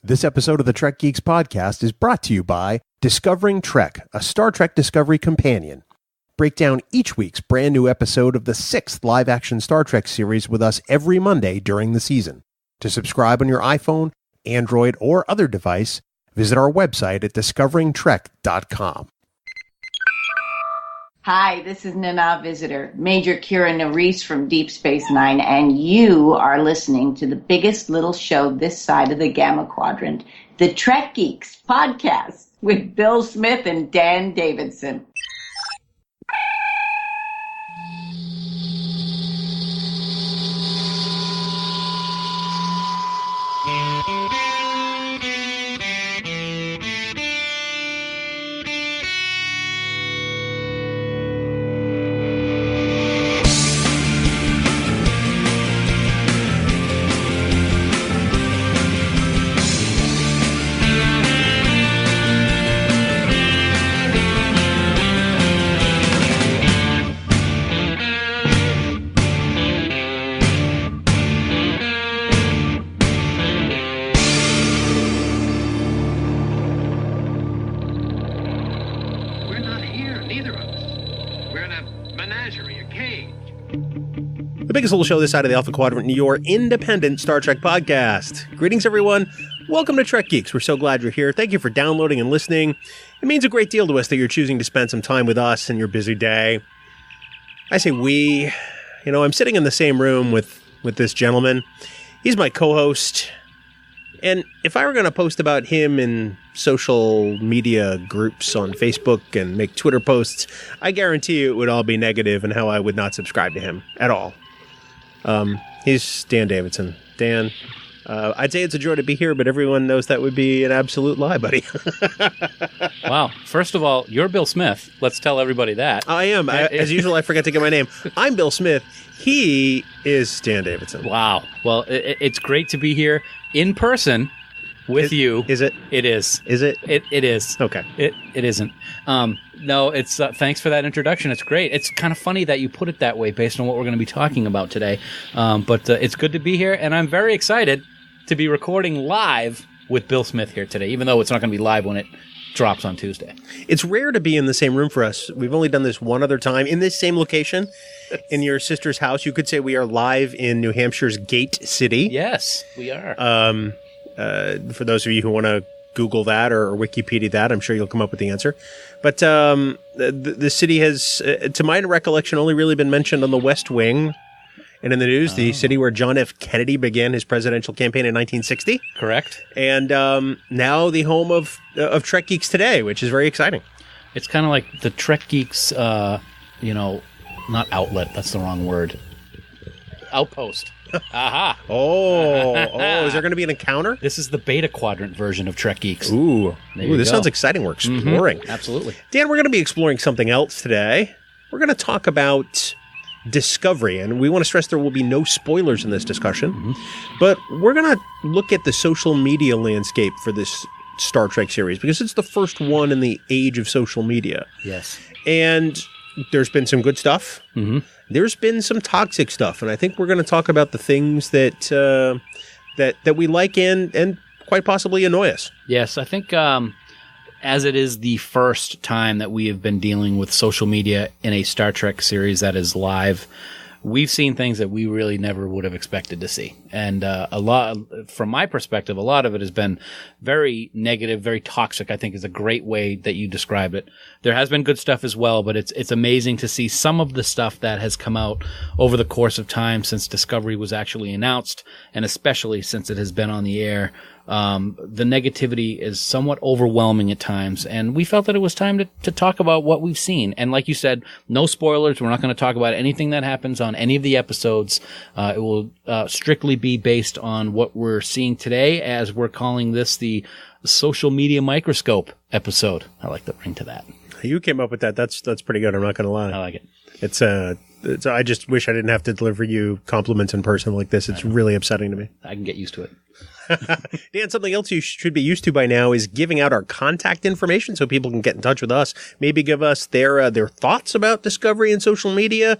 This episode of the Trek Geeks podcast is brought to you by Discovering Trek, a Star Trek Discovery companion. Break down each week's brand new episode of the 6th live-action Star Trek series with us every Monday during the season. To subscribe on your iPhone, Android, or other device, visit our website at discoveringtrek.com. Hi, this is Nana Visitor, Major Kira Nerys from Deep Space Nine, and you are listening to the biggest little show this side of the Gamma Quadrant, the Trek Geeks podcast with Bill Smith and Dan Davidson. Biggest little show this side of the Alpha Quadrant, your independent Star Trek podcast. Greetings, everyone. Welcome to Trek Geeks. We're so glad you're here. Thank you for downloading and listening. It means a great deal to us that you're choosing to spend some time with us in your busy day. I say we. You know, I'm sitting in the same room with this gentleman. He's my co-host. And if I were going to post about him in social media groups on Facebook and make Twitter posts, I guarantee you it would all be negative and how I would not subscribe to him at all. He's Dan Davidson. Dan, I'd say it's a joy to be here, but everyone knows that would be an absolute lie, buddy. Wow. First of all, you're Bill Smith. Let's tell everybody that. I am. As usual, I forget to get my name. I'm Bill Smith. He is Dan Davidson. Wow. Well, it's great to be here in person with you. Is it? It is. Is it? It is. Okay. It isn't. No, it's thanks for that introduction. It's great. It's kind of funny that you put it that way based on what we're going to be talking about today. But it's good to be here, and I'm very excited to be recording live with Bill Smith here today, even though it's not going to be live when it drops on Tuesday. It's rare to be in the same room for us. We've only done this one other time in this same location in your sister's house. You could say we are live in New Hampshire's Gate City. Yes, we are. For those of you who want to Google that or Wikipedia that, I'm sure you'll come up with the answer. But the city has, to my recollection, only really been mentioned on the West Wing and in the news. The city where John F. Kennedy began his presidential campaign in 1960. Correct. And now the home of Trek Geeks Today, which is very exciting. It's kind of like the Trek Geeks, not outlet. That's the wrong word. Outpost. Aha. Oh, is there going to be an encounter? This is the beta quadrant version of Trek Geeks. This sounds exciting. We're exploring. Mm-hmm. Absolutely. Dan, we're going to be exploring something else today. We're going to talk about Discovery, and we want to stress there will be no spoilers in this discussion, but we're going to look at the social media landscape for this Star Trek series, because it's the first one in the age of social media. Yes. And there's been some good stuff. Mm-hmm. There's been some toxic stuff, and I think we're going to talk about the things that we like and quite possibly annoy us. Yes, I think as it is the first time that we have been dealing with social media in a Star Trek series that is live, we've seen things that we really never would have expected to see. And a lot, from my perspective, a lot of it has been very negative, very toxic, I think is a great way that you described it. There has been good stuff as well, but it's amazing to see some of the stuff that has come out over the course of time since Discovery was actually announced, and especially since it has been on the air. The negativity is somewhat overwhelming at times, and we felt that it was time to talk about what we've seen. And like you said, no spoilers. We're not going to talk about anything that happens on any of the episodes. It will strictly be based on what we're seeing today, as we're calling this the social media microscope episode. I like the ring to that. You came up with that. That's pretty good. I'm not going to lie. I like it. It's I just wish I didn't have to deliver you compliments in person like this. It's really upsetting to me. I can get used to it. Dan, something else you should be used to by now is giving out our contact information so people can get in touch with us. Maybe give us their thoughts about Discovery and social media,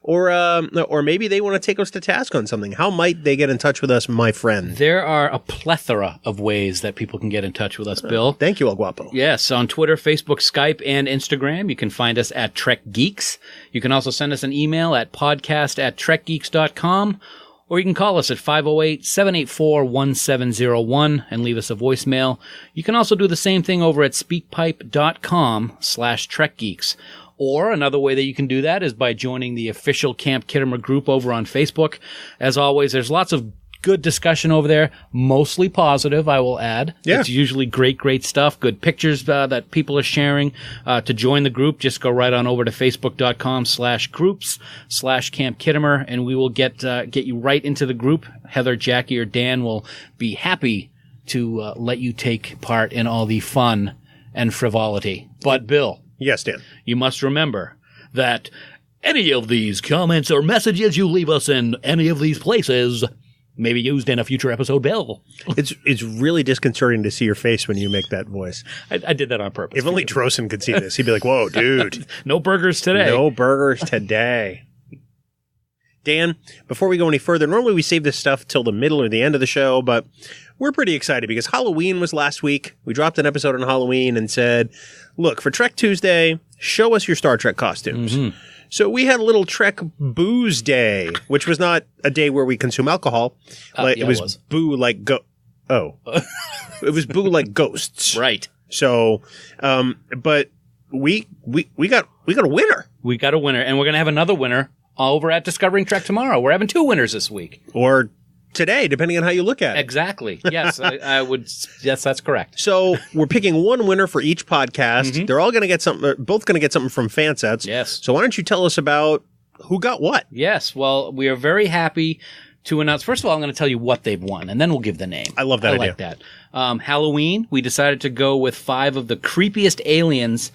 or maybe they want to take us to task on something. How might they get in touch with us, my friend? There are a plethora of ways that people can get in touch with us, Bill. Thank you, El Guapo. Yes, on Twitter, Facebook, Skype, and Instagram. You can find us at Trek Geeks. You can also send us an email at podcast@trekgeeks.com, or you can call us at 508-784-1701 and leave us a voicemail. You can also do the same thing over at speakpipe.com/trekgeeks. Or another way that you can do that is by joining the official Camp Kittimer group over on Facebook. As always, there's lots of good discussion over there, mostly positive, I will add. Yeah. It's usually great stuff, good pictures that people are sharing. To join the group, just go right on over to facebook.com/groups/Camp Kittimer, and we will get you right into the group. Heather, Jackie, or Dan will be happy to let you take part in all the fun and frivolity. But, Bill. Yes, Dan. You must remember that any of these comments or messages you leave us in any of these places may be used in a future episode, Bill. It's really disconcerting to see your face when you make that voice. I did that on purpose. If only Drosen could see this, he'd be like, whoa, dude. No burgers today. No burgers today. Dan, before we go any further, normally we save this stuff till the middle or the end of the show, but we're pretty excited because Halloween was last week. We dropped an episode on Halloween and said, look, for Trek Tuesday, show us your Star Trek costumes. Mm-hmm. So we had a little Trek Booze Day, which was not a day where we consume alcohol. It was boo like it was boo like ghosts. Right. So, but we got a winner. We got a winner, and we're going to have another winner over at Discovering Trek tomorrow. We're having 2 winners this week. Or today, depending on how you look at it. Exactly. Yes, I would. Yes, that's correct. So we're picking one winner for each podcast. Mm-hmm. They're all going to get something. They're both going to get something from Fansets. Yes. So why don't you tell us about who got what? Yes. Well, we are very happy to announce. First of all, I'm going to tell you what they've won, and then we'll give the name. I love that idea. I like that. Halloween, we decided to go with 5 of the creepiest aliens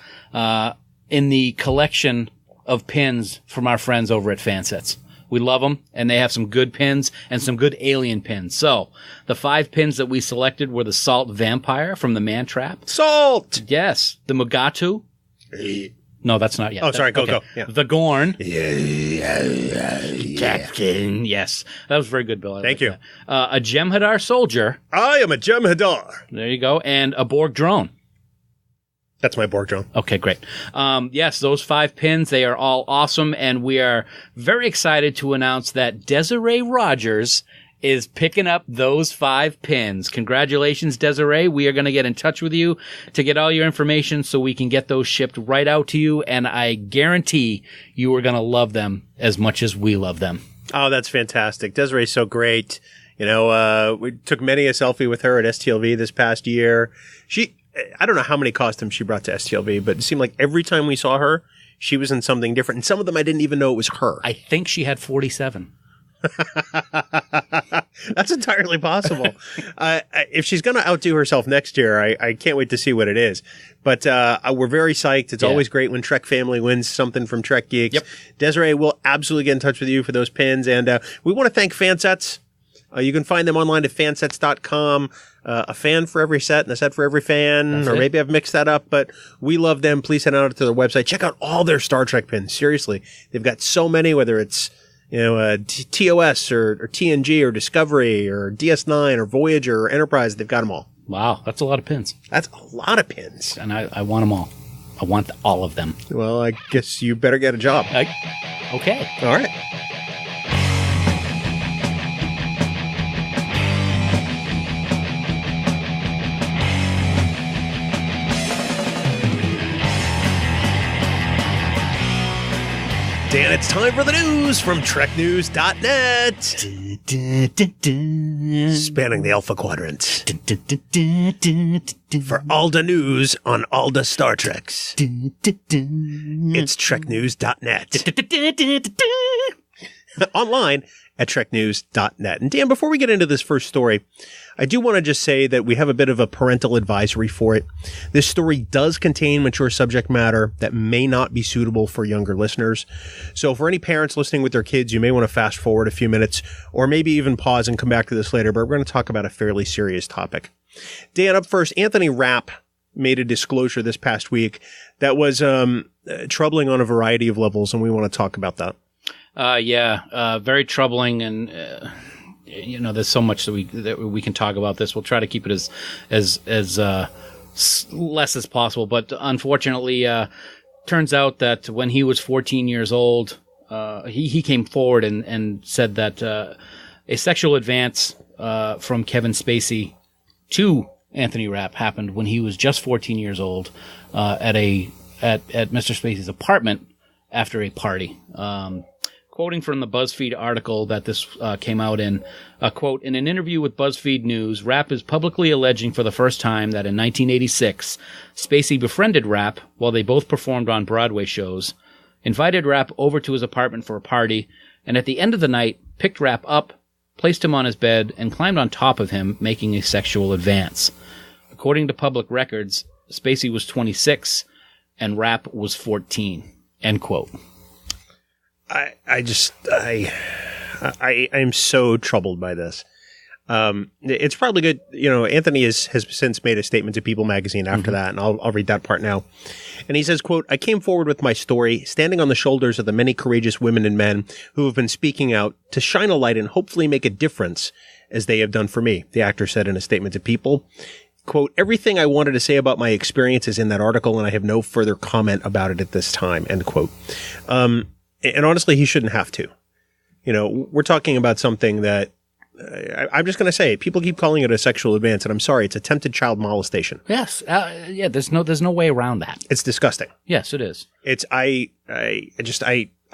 in the collection of pins from our friends over at Fansets. We love them, and they have some good pins and some good alien pins. So, the 5 pins that we selected were the Salt Vampire from the Man Trap. Salt! Yes. The Mugatu. No, that's not yet. Oh, sorry. Go. Yeah. The Gorn. Yeah. Captain. Yes. That was very good, Bill. Thank you. That. A Jem'Hadar soldier. I am a Jem'Hadar. There you go. And a Borg drone. That's my Borg drone. Okay, great. Yes, those 5 pins, they are all awesome, and we are very excited to announce that Desiree Rogers is picking up those 5 pins. Congratulations, Desiree. We are going to get in touch with you to get all your information so we can get those shipped right out to you, and I guarantee you are going to love them as much as we love them. Oh, that's fantastic. Desiree's so great. You know, we took many a selfie with her at STLV this past year. I don't know how many costumes she brought to STLV, but it seemed like every time we saw her, she was in something different. And some of them I didn't even know it was her. I think she had 47. That's entirely possible. If she's going to outdo herself next year, I can't wait to see what it is. But we're very psyched. It's always great when Trek Family wins something from Trek Geeks. Yep. Desiree will absolutely get in touch with you for those pins. And we want to thank Fansets. You can find them online at fansets.com. A fan for every set and a set for every fan. That's or it. Maybe I've mixed that up, but we love them. Please head out to their website. Check out all their Star Trek pins. Seriously. They've got so many, whether it's, TOS or TNG or Discovery or DS9 or Voyager or Enterprise. They've got them all. Wow, that's a lot of pins. That's a lot of pins. And I want them all. I want all of them. Well, I guess you better get a job. Okay. All right. Dan, it's time for the news from TrekNews.net. Spanning the Alpha Quadrant. For all the news on all the Star Treks. It's TrekNews.net. Online at TrekNews.net. And Dan, before we get into this first story, I do want to just say that we have a bit of a parental advisory for it. This story does contain mature subject matter that may not be suitable for younger listeners. So for any parents listening with their kids, you may want to fast forward a few minutes or maybe even pause and come back to this later, but we're going to talk about a fairly serious topic. Dan, up first, Anthony Rapp made a disclosure this past week that was troubling on a variety of levels, and we want to talk about that. Very troubling, and there's so much that we can talk about this. We'll try to keep it as less as possible, but unfortunately, turns out that when he was 14 years old, he came forward and said that a sexual advance from Kevin Spacey to Anthony Rapp happened when he was just 14 years old at Mr. Spacey's apartment after a party. Quoting from the BuzzFeed article that this came out in, quote, in an interview with BuzzFeed News, Rapp is publicly alleging for the first time that in 1986, Spacey befriended Rapp while they both performed on Broadway shows, invited Rapp over to his apartment for a party, and at the end of the night, picked Rapp up, placed him on his bed, and climbed on top of him, making a sexual advance. According to public records, Spacey was 26 and Rapp was 14. End quote. I am so troubled by this. It's probably good. Anthony has since made a statement to People magazine after that, and I'll read that part now. And he says, quote, I came forward with my story, standing on the shoulders of the many courageous women and men who have been speaking out to shine a light and hopefully make a difference as they have done for me, the actor said in a statement to People. Quote, everything I wanted to say about my experience is in that article, and I have no further comment about it at this time, end quote. And honestly, he shouldn't have to. We're talking about something that I'm just going to say, people keep calling it a sexual advance, and I'm sorry, it's attempted child molestation. Yes. There's no way around that. It's disgusting. Yes, it is. It's, I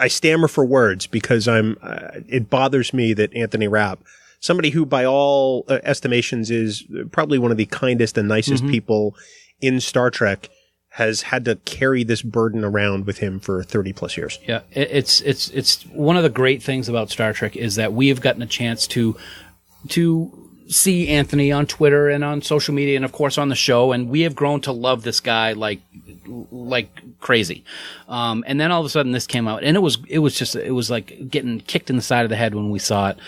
stammer for words because it bothers me that Anthony Rapp, somebody who by all estimations is probably one of the kindest and nicest people in Star Trek, has had to carry this burden around with him for 30 plus years. Yeah, it's one of the great things about Star Trek is that we have gotten a chance to see Anthony on Twitter and on social media and of course on the show, and we have grown to love this guy like crazy. And then all of a sudden this came out, and it was like getting kicked in the side of the head when we saw it.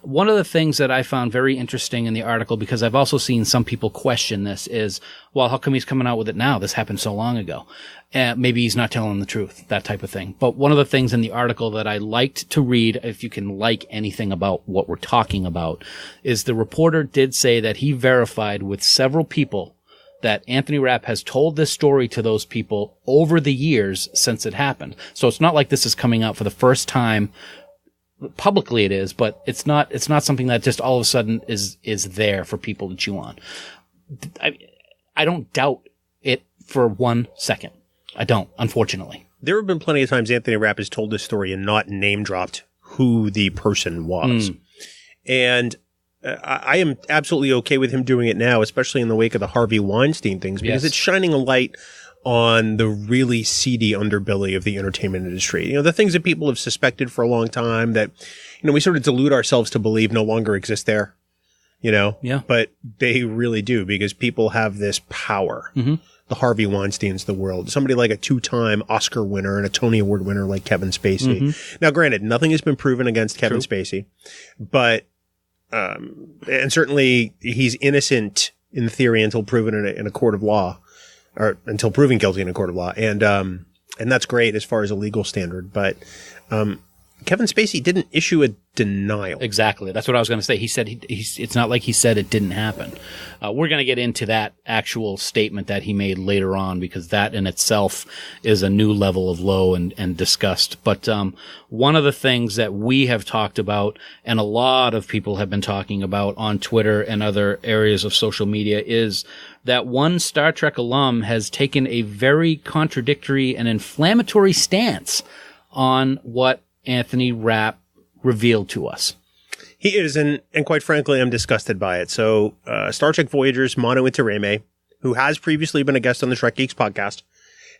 One of the things that I found very interesting in the article, because I've also seen some people question this, is, well, how come he's coming out with it now? This happened so long ago. Maybe he's not telling the truth, that type of thing. But one of the things in the article that I liked to read, if you can like anything about what we're talking about, is the reporter did say that he verified with several people that Anthony Rapp has told this story to those people over the years since it happened. So it's not like this is coming out for the first time. Publicly it is, but it's not something that just all of a sudden is there for people to chew on. I don't doubt it for 1 second. I don't, unfortunately. There have been plenty of times Anthony Rapp has told this story and not name dropped who the person was. And I am absolutely okay with him doing it now, especially in the wake of the Harvey Weinstein things, because it's shining a light on the really seedy underbelly of the entertainment industry. The things that people have suspected for a long time that, we sort of delude ourselves to believe no longer exist there, Yeah. But they really do, because people have this power. The Harvey Weinsteins of the world. Somebody like a 2-time Oscar winner and a Tony Award winner like Kevin Spacey. Now, granted, nothing has been proven against Kevin Spacey, but, and certainly he's innocent in theory until proven in a court of law. Or until proven guilty in a court of law. And that's great as far as a legal standard. But Kevin Spacey didn't issue a denial. Exactly. That's what I was going to say. He said it's not like he said it didn't happen. We're going to get into that actual statement that he made later on, because that in itself is a new level of low and disgust. But one of the things that we have talked about, and a lot of people have been talking about on Twitter and other areas of social media, is that one Star Trek alum has taken a very contradictory and inflammatory stance on what Anthony Rapp revealed to us. He is, and quite frankly, I'm disgusted by it. So, Star Trek Voyager's Manu Intiraymi, who has previously been a guest on the Trek Geeks podcast,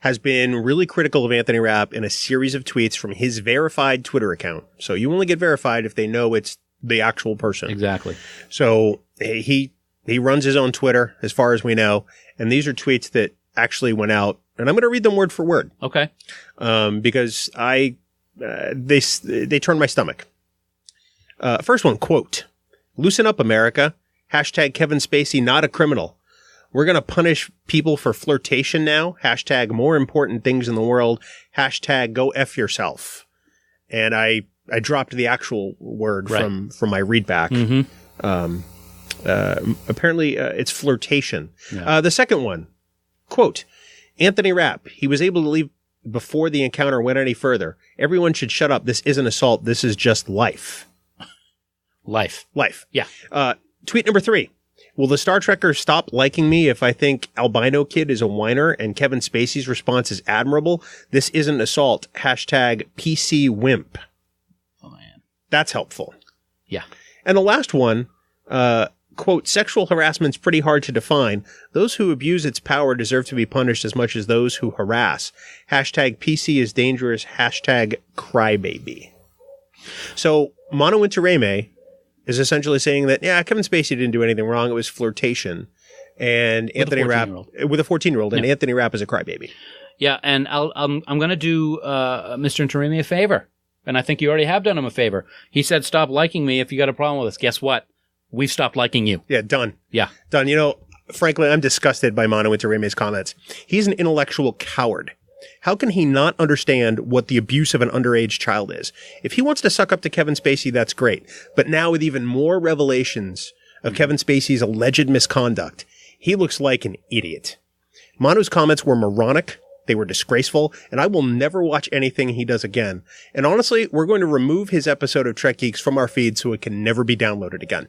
has been really critical of Anthony Rapp in a series of tweets from his verified Twitter account. So you only get verified if they know it's the actual person. Exactly. So he runs his own Twitter, as far as we know, and these are tweets that actually went out, and I'm going to read them word for word. Okay. Because they turned my stomach. First one, quote, "Loosen up, America. Hashtag Kevin Spacey not a criminal. We're going to punish people for flirtation now. Hashtag more important things in the world. Hashtag go F yourself." And I I dropped the actual word Right. from my readback. Apparently, it's flirtation. Yeah. The second one, quote, Anthony Rapp, he was able to leave before the encounter went any further. Everyone should shut up. This isn't assault. This is just life. Life. Yeah. Tweet number 3. Will the Star Trekkers stop liking me if I think Albino Kid is a whiner and Kevin Spacey's response is admirable? This isn't assault. Hashtag PC Wimp. Oh, man. That's helpful. Yeah. And the last one, quote, sexual harassment's pretty hard to define. Those who abuse its power deserve to be punished as much as those who harass. Hashtag PC is dangerous. Hashtag crybaby. So Mano Intiraymi is essentially saying that, yeah, Kevin Spacey didn't do anything wrong. It was flirtation. And Anthony Rapp with a 14-year-old, and Anthony Rapp is a crybaby. Yeah, and I'm going to do Mr. Intiraymi a favor, and I think you already have done him a favor. He said, "Stop liking me if you got a problem with this." Guess what? We've stopped liking you. Yeah, done. Yeah, done. You know, frankly, I'm disgusted by Mano Intiraymi's comments. He's an intellectual coward. How can he not understand what the abuse of an underage child is? If he wants to suck up to Kevin Spacey, that's great. But now with even more revelations of Kevin Spacey's alleged misconduct, he looks like an idiot. Mano's comments were moronic. They were disgraceful, and I will never watch anything he does again. And honestly, we're going to remove his episode of Trek Geeks from our feed so it can never be downloaded again.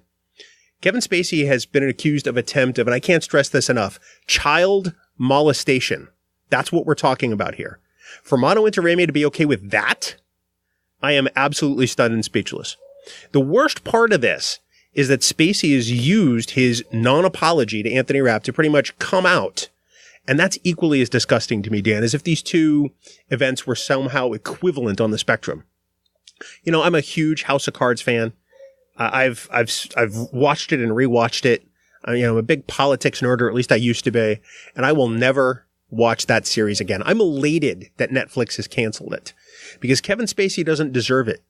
Kevin Spacey has been accused of attempt of, and I can't stress this enough, child molestation. That's what we're talking about here. For Mano Intiraymi to be okay with that, I am absolutely stunned and speechless. The worst part of this is that Spacey has used his non-apology to Anthony Rapp to pretty much come out. And that's equally as disgusting to me, Dan, as if these two events were somehow equivalent on the spectrum. You know, I'm a huge House of Cards fan. I've watched it and rewatched it. I'm a big politics nerd, or at least I used to be, and I will never watch that series again. I'm elated that Netflix has canceled it because Kevin Spacey doesn't deserve it.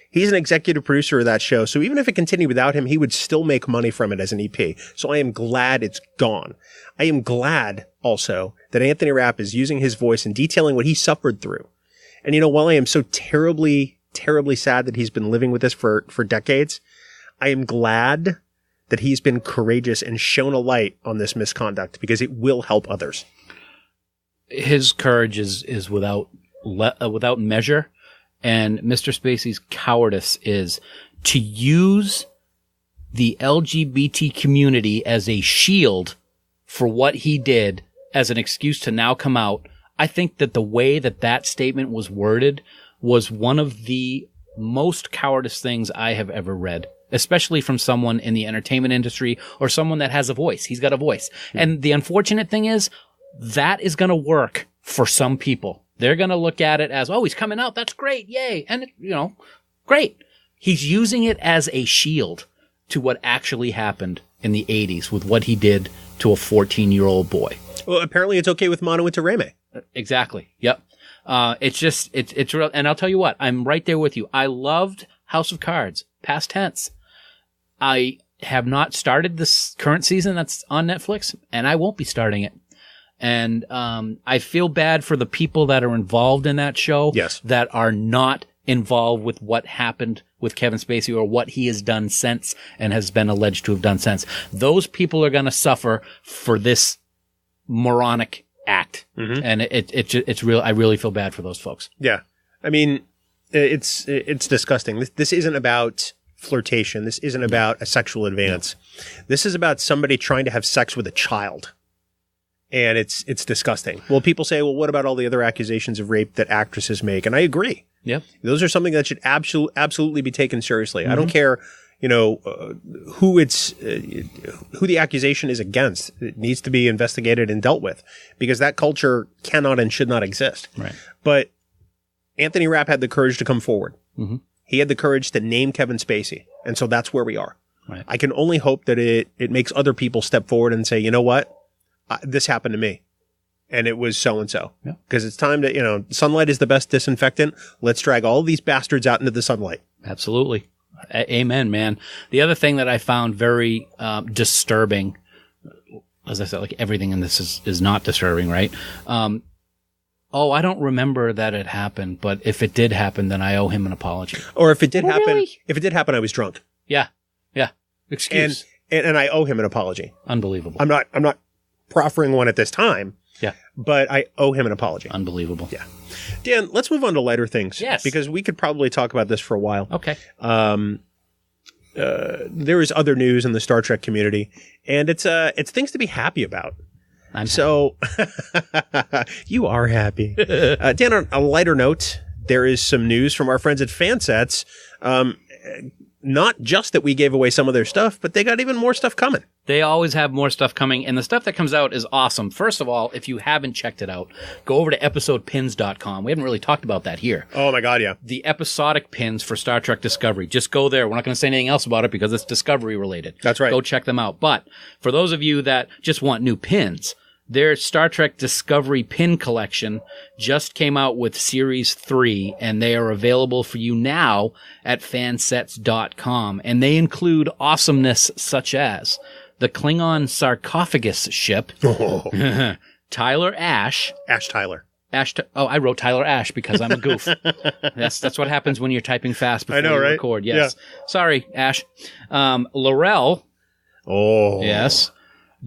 He's an executive producer of that show, so even if it continued without him, he would still make money from it as an EP. So I am glad it's gone. I am glad also that Anthony Rapp is using his voice and detailing what he suffered through. And while I am so terribly, terribly sad that he's been living with this for decades, I am glad that he's been courageous and shown a light on this misconduct because it will help others. His courage is without measure, and Mr. Spacey's cowardice is to use the LGBT community as a shield for what he did as an excuse to now come out. I think that the way that statement was worded was one of the most cowardice things I have ever read, especially from someone in the entertainment industry or someone that has a voice. He's got a voice. Mm-hmm. And the unfortunate thing is that is going to work for some people. They're going to look at it as, oh, he's coming out. That's great. Yay. And, great. He's using it as a shield to what actually happened in the 80s with what he did to a 14-year-old boy. Well, apparently it's okay with Mano Intiraymi. Exactly. Yep. It's real. And I'll tell you what, I'm right there with you. I loved House of Cards, past tense. I have not started this current season that's on Netflix, and I won't be starting it. And I feel bad for the people that are involved in that show, yes, that are not involved with what happened with Kevin Spacey or what he has done since and has been alleged to have done since. Those people are going to suffer for this moronic act. Mm-hmm. And it's real. I really feel bad for those folks. Yeah. I mean, it's disgusting. This isn't about flirtation. This isn't about a sexual advance. No. This is about somebody trying to have sex with a child. And it's disgusting. Well, people say, well, what about all the other accusations of rape that actresses make? And I agree. Yeah. Those are something that should absolutely be taken seriously. Mm-hmm. I don't care, who the accusation is against. It needs to be investigated and dealt with because that culture cannot and should not exist. Right. But Anthony Rapp had the courage to come forward. Mm-hmm. He had the courage to name Kevin Spacey. And so that's where we are. Right. I can only hope that it makes other people step forward and say, you know what? This happened to me. And it was so-and-so. Because it's time to, sunlight is the best disinfectant. Let's drag all these bastards out into the sunlight. Absolutely. Amen, man. The other thing that I found very disturbing, as I said, like everything in this is not disturbing, right? Oh, I don't remember that it happened, but if it did happen, then I owe him an apology. Or if it did happen, really? if it did happen, I was drunk. Yeah. Excuse. And I owe him an apology. Unbelievable. I'm not proffering one at this time. Yeah. But I owe him an apology. Unbelievable. Yeah. Dan, let's move on to lighter things. Yes. Because we could probably talk about this for a while. Okay. There is other news in the Star Trek community, and it's things to be happy about. So you are happy. Dan, on a lighter note, there is some news from our friends at Fansets. Not just that we gave away some of their stuff, but they got even more stuff coming. They always have more stuff coming, and the stuff that comes out is awesome. First of all, if you haven't checked it out, go over to episodepins.com. We haven't really talked about that here. Oh my God, yeah. The episodic pins for Star Trek Discovery. Just go there. We're not going to say anything else about it because it's Discovery related. That's right. Go check them out. But for those of you that just want new pins, their Star Trek Discovery pin collection just came out with Series 3, and they are available for you now at fansets.com. And they include awesomeness such as the Klingon sarcophagus ship, Tyler Ash. Ash Tyler. I wrote Tyler Ash because I'm a goof. That's what happens when you're typing fast before you record. Yes. Yeah. Sorry, Ash. Laurel. Oh. Yes.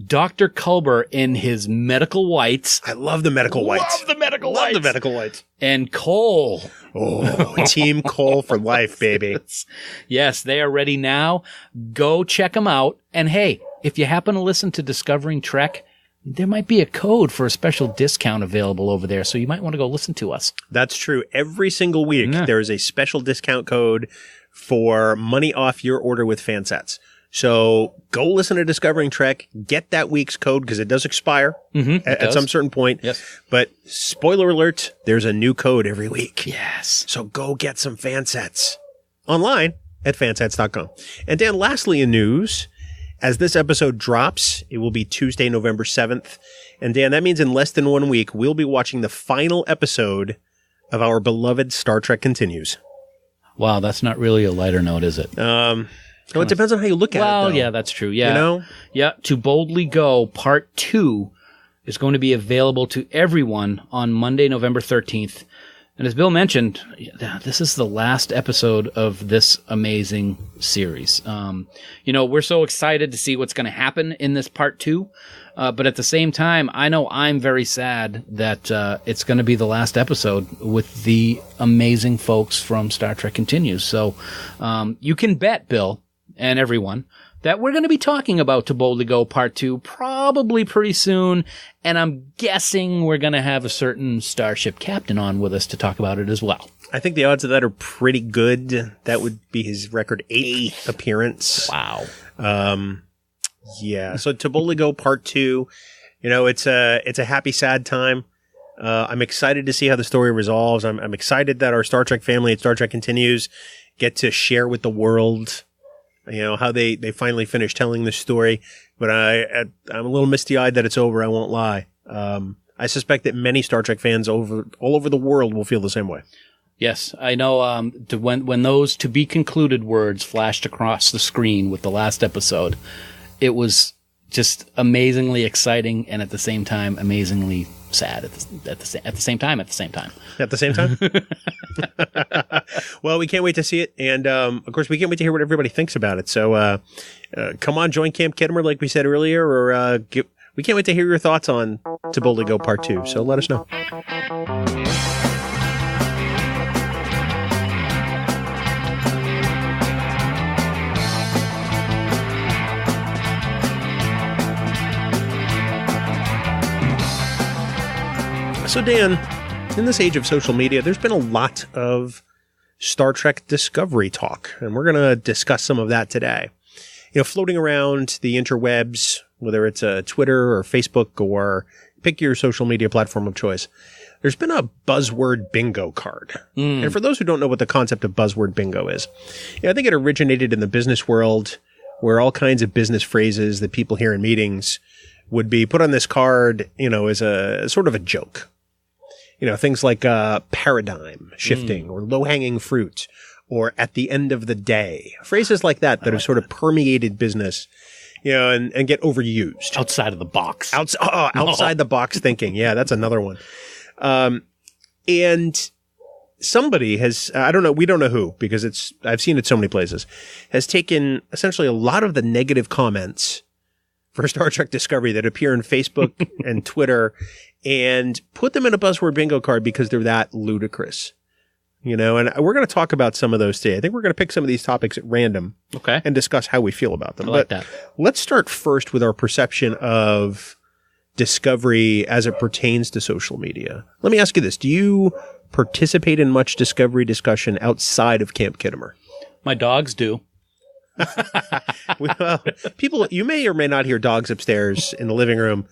Dr. Culber in his medical whites. I love the medical whites. Love the medical whites. Love the medical whites. And Cole. Oh, Team Cole for life, baby. Yes, they are ready now. Go check them out. And hey, if you happen to listen to Discovering Trek, there might be a code for a special discount available over there, so you might want to go listen to us. That's true. Every single week, there is a special discount code for money off your order with Fansets. So go listen to Discovering Trek, get that week's code because it does expire at some certain point. Yes. But spoiler alert, there's a new code every week. Yes. So go get some Fansets online at fansets.com. And Dan, lastly in news, as this episode drops, it will be Tuesday, November 7th. And Dan, that means in less than 1 week, we'll be watching the final episode of our beloved Star Trek Continues. Wow, that's not really a lighter note, is it? Well, it depends on how you look at it, Well, though. yeah, that's true. Yeah. You know? Yeah, To Boldly Go Part 2 is going to be available to everyone on Monday, November 13th. And as Bill mentioned, this is the last episode of this amazing series. We're so excited to see what's going to happen in this Part 2. But at the same time, I know I'm very sad that it's going to be the last episode with the amazing folks from Star Trek Continues. So you can bet, Bill, and everyone, that we're going to be talking about To Boldly Go Part 2 probably pretty soon, and I'm guessing we're going to have a certain starship captain on with us to talk about it as well. I think the odds of that are pretty good. That would be his record 8th appearance. Wow. Yeah. So To Boldly Go Part 2, it's a happy, sad time. I'm excited to see how the story resolves. I'm excited that our Star Trek family at Star Trek Continues get to share with the world how they finally finish telling this story. But I'm a little misty-eyed that it's over. I won't lie. I suspect that many Star Trek fans all over the world will feel the same way. Yes, I know. When those to be concluded words flashed across the screen with the last episode, it was just amazingly exciting and at the same time amazingly sad at the same time. At the same time? Well, we can't wait to see it. And, of course, we can't wait to hear what everybody thinks about it. So come on, join Camp Kittimer, like we said earlier, or we can't wait to hear your thoughts on To Boldly Go Part 2. So let us know. So, Dan, in this age of social media, there's been a lot of Star Trek Discovery talk, and we're going to discuss some of that today. Floating around the interwebs, whether it's Twitter or Facebook or pick your social media platform of choice, there's been a Buzzword Bingo card. And for those who don't know what the concept of Buzzword Bingo is, I think it originated in the business world where all kinds of business phrases that people hear in meetings would be put on this card, as a sort of a joke. Things like paradigm shifting or low-hanging fruit or at the end of the day. Phrases like that have sort of permeated business, and get overused. Outside of the box. Outside the box thinking. Yeah, that's another one. And somebody has, I don't know, we don't know who, because I've seen it so many places, has taken essentially a lot of the negative comments for Star Trek Discovery that appear in Facebook and Twitter and put them in a Buzzword Bingo card because they're that ludicrous. And we're going to talk about some of those today. I think we're going to pick some of these topics at random. Okay. And discuss how we feel about them. I like that. Let's start first with our perception of Discovery as it pertains to social media. Let me ask you this. Do you participate in much Discovery discussion outside of Camp Kittimer? My dogs do. Well, people, you may or may not hear dogs upstairs in the living room.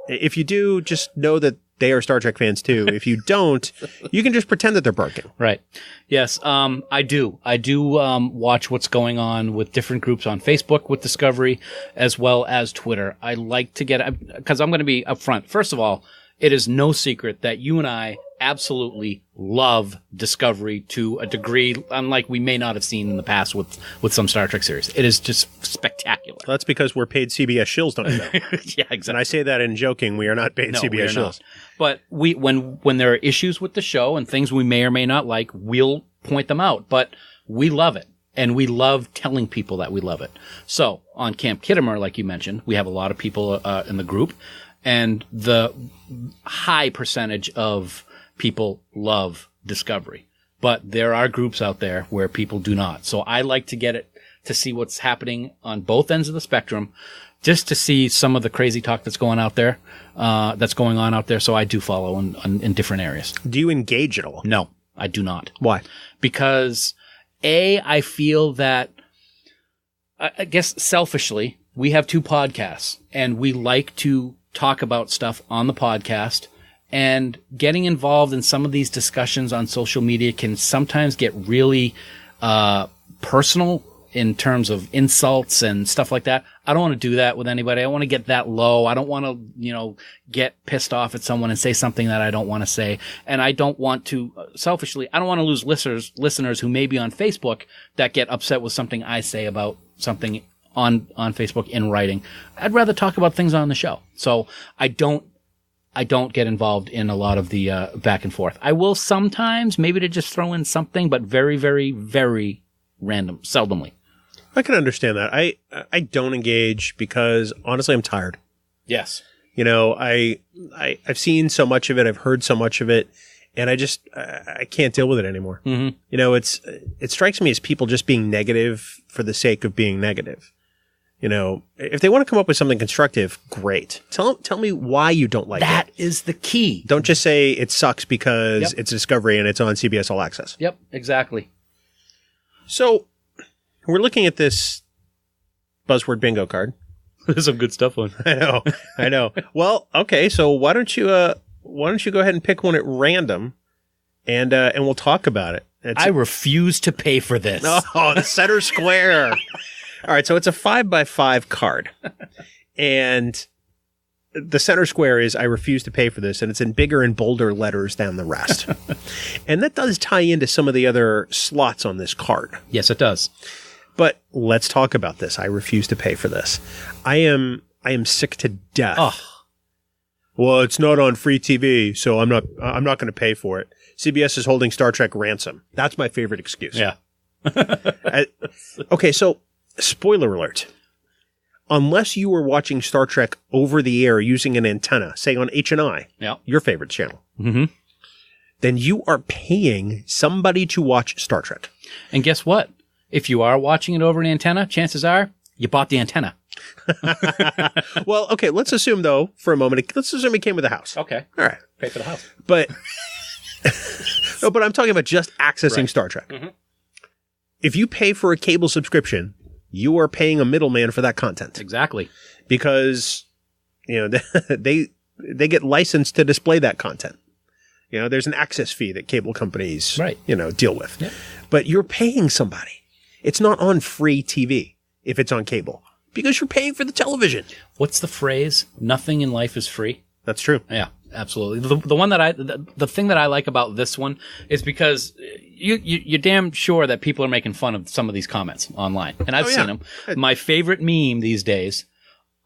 If you do, just know that they are Star Trek fans too. If you don't, you can just pretend that they're barking. Right. Yes, I do. I do watch what's going on with different groups on Facebook with Discovery, as well as Twitter. I like to get, because I'm going to be upfront. First of all, it is no secret that you and I absolutely love Discovery to a degree unlike we may not have seen in the past with some Star Trek series. It is just spectacular. Well, that's because we're paid CBS shills, don't you know? Yeah, exactly. And I say that in joking. We are not paid CBS shills. Not. But when there are issues with the show and things we may or may not like, we'll point them out. But we love it. And we love telling people that we love it. So on Camp Kittimer, like you mentioned, we have a lot of people in the group. And the high percentage of people love Discovery. But there are groups out there where people do not. So I like to get it to see what's happening on both ends of the spectrum, just to see some of the crazy talk that's going out there, that's going on out there. So I do follow in different areas. Do you engage at all? No, I do not. Why? Because I feel that, I guess selfishly, we have two podcasts and we like to talk about stuff on the podcast, and getting involved in some of these discussions on social media can sometimes get really personal in terms of insults and stuff like that. I don't want to do that with anybody. I don't want to get that low. I don't want to, get pissed off at someone and say something that I don't want to say. And I don't want to, selfishly, I don't want to lose listeners who may be on Facebook that get upset with something I say about something on Facebook in writing. I'd rather talk about things on the show. So I don't get involved in a lot of the back and forth. I will sometimes, maybe to just throw in something, but very, very, very random, seldomly. I can understand that. I don't engage because honestly, I'm tired. Yes. I've seen so much of it. I've heard so much of it, and I can't deal with it anymore. Mm-hmm. It strikes me as people just being negative for the sake of being negative. If they want to come up with something constructive, great. Tell me why you don't like it. That is the key. Don't just say it sucks because it's Discovery and it's on CBS All Access. Yep, exactly. So we're looking at this Buzzword Bingo card. There's some good stuff on. I know. Well, okay. So why don't you go ahead and pick one at random, and we'll talk about it. I refuse to pay for this. Oh, the center square. All right, so it's a 5x5 card, and the center square is I refuse to pay for this, and it's in bigger and bolder letters than the rest. And that does tie into some of the other slots on this card. Yes, it does. But let's talk about this. I refuse to pay for this. I am sick to death. Oh. Well, it's not on free TV, so I'm not going to pay for it. CBS is holding Star Trek ransom. That's my favorite excuse. Yeah. Okay, so spoiler alert. Unless you were watching Star Trek over the air using an antenna, say on H&I, your favorite channel, then you are paying somebody to watch Star Trek. And guess what? If you are watching it over an antenna, chances are you bought the antenna. Well, okay, let's assume, though, for a moment, let's assume it came with a house. Okay. All right. Pay for the house. But, no, but I'm talking about just accessing Star Trek. Mm-hmm. If you pay for a cable subscription, you are paying a middleman for that content. Exactly. Because, they get licensed to display that content. There's an access fee that cable companies, deal with. Yep. But you're paying somebody. It's not on free TV if it's on cable because you're paying for the television. What's the phrase? Nothing in life is free. That's true. Yeah, absolutely. The one that the thing that I like about this one is because you're damn sure that people are making fun of some of these comments online, and I've seen them. My favorite meme these days: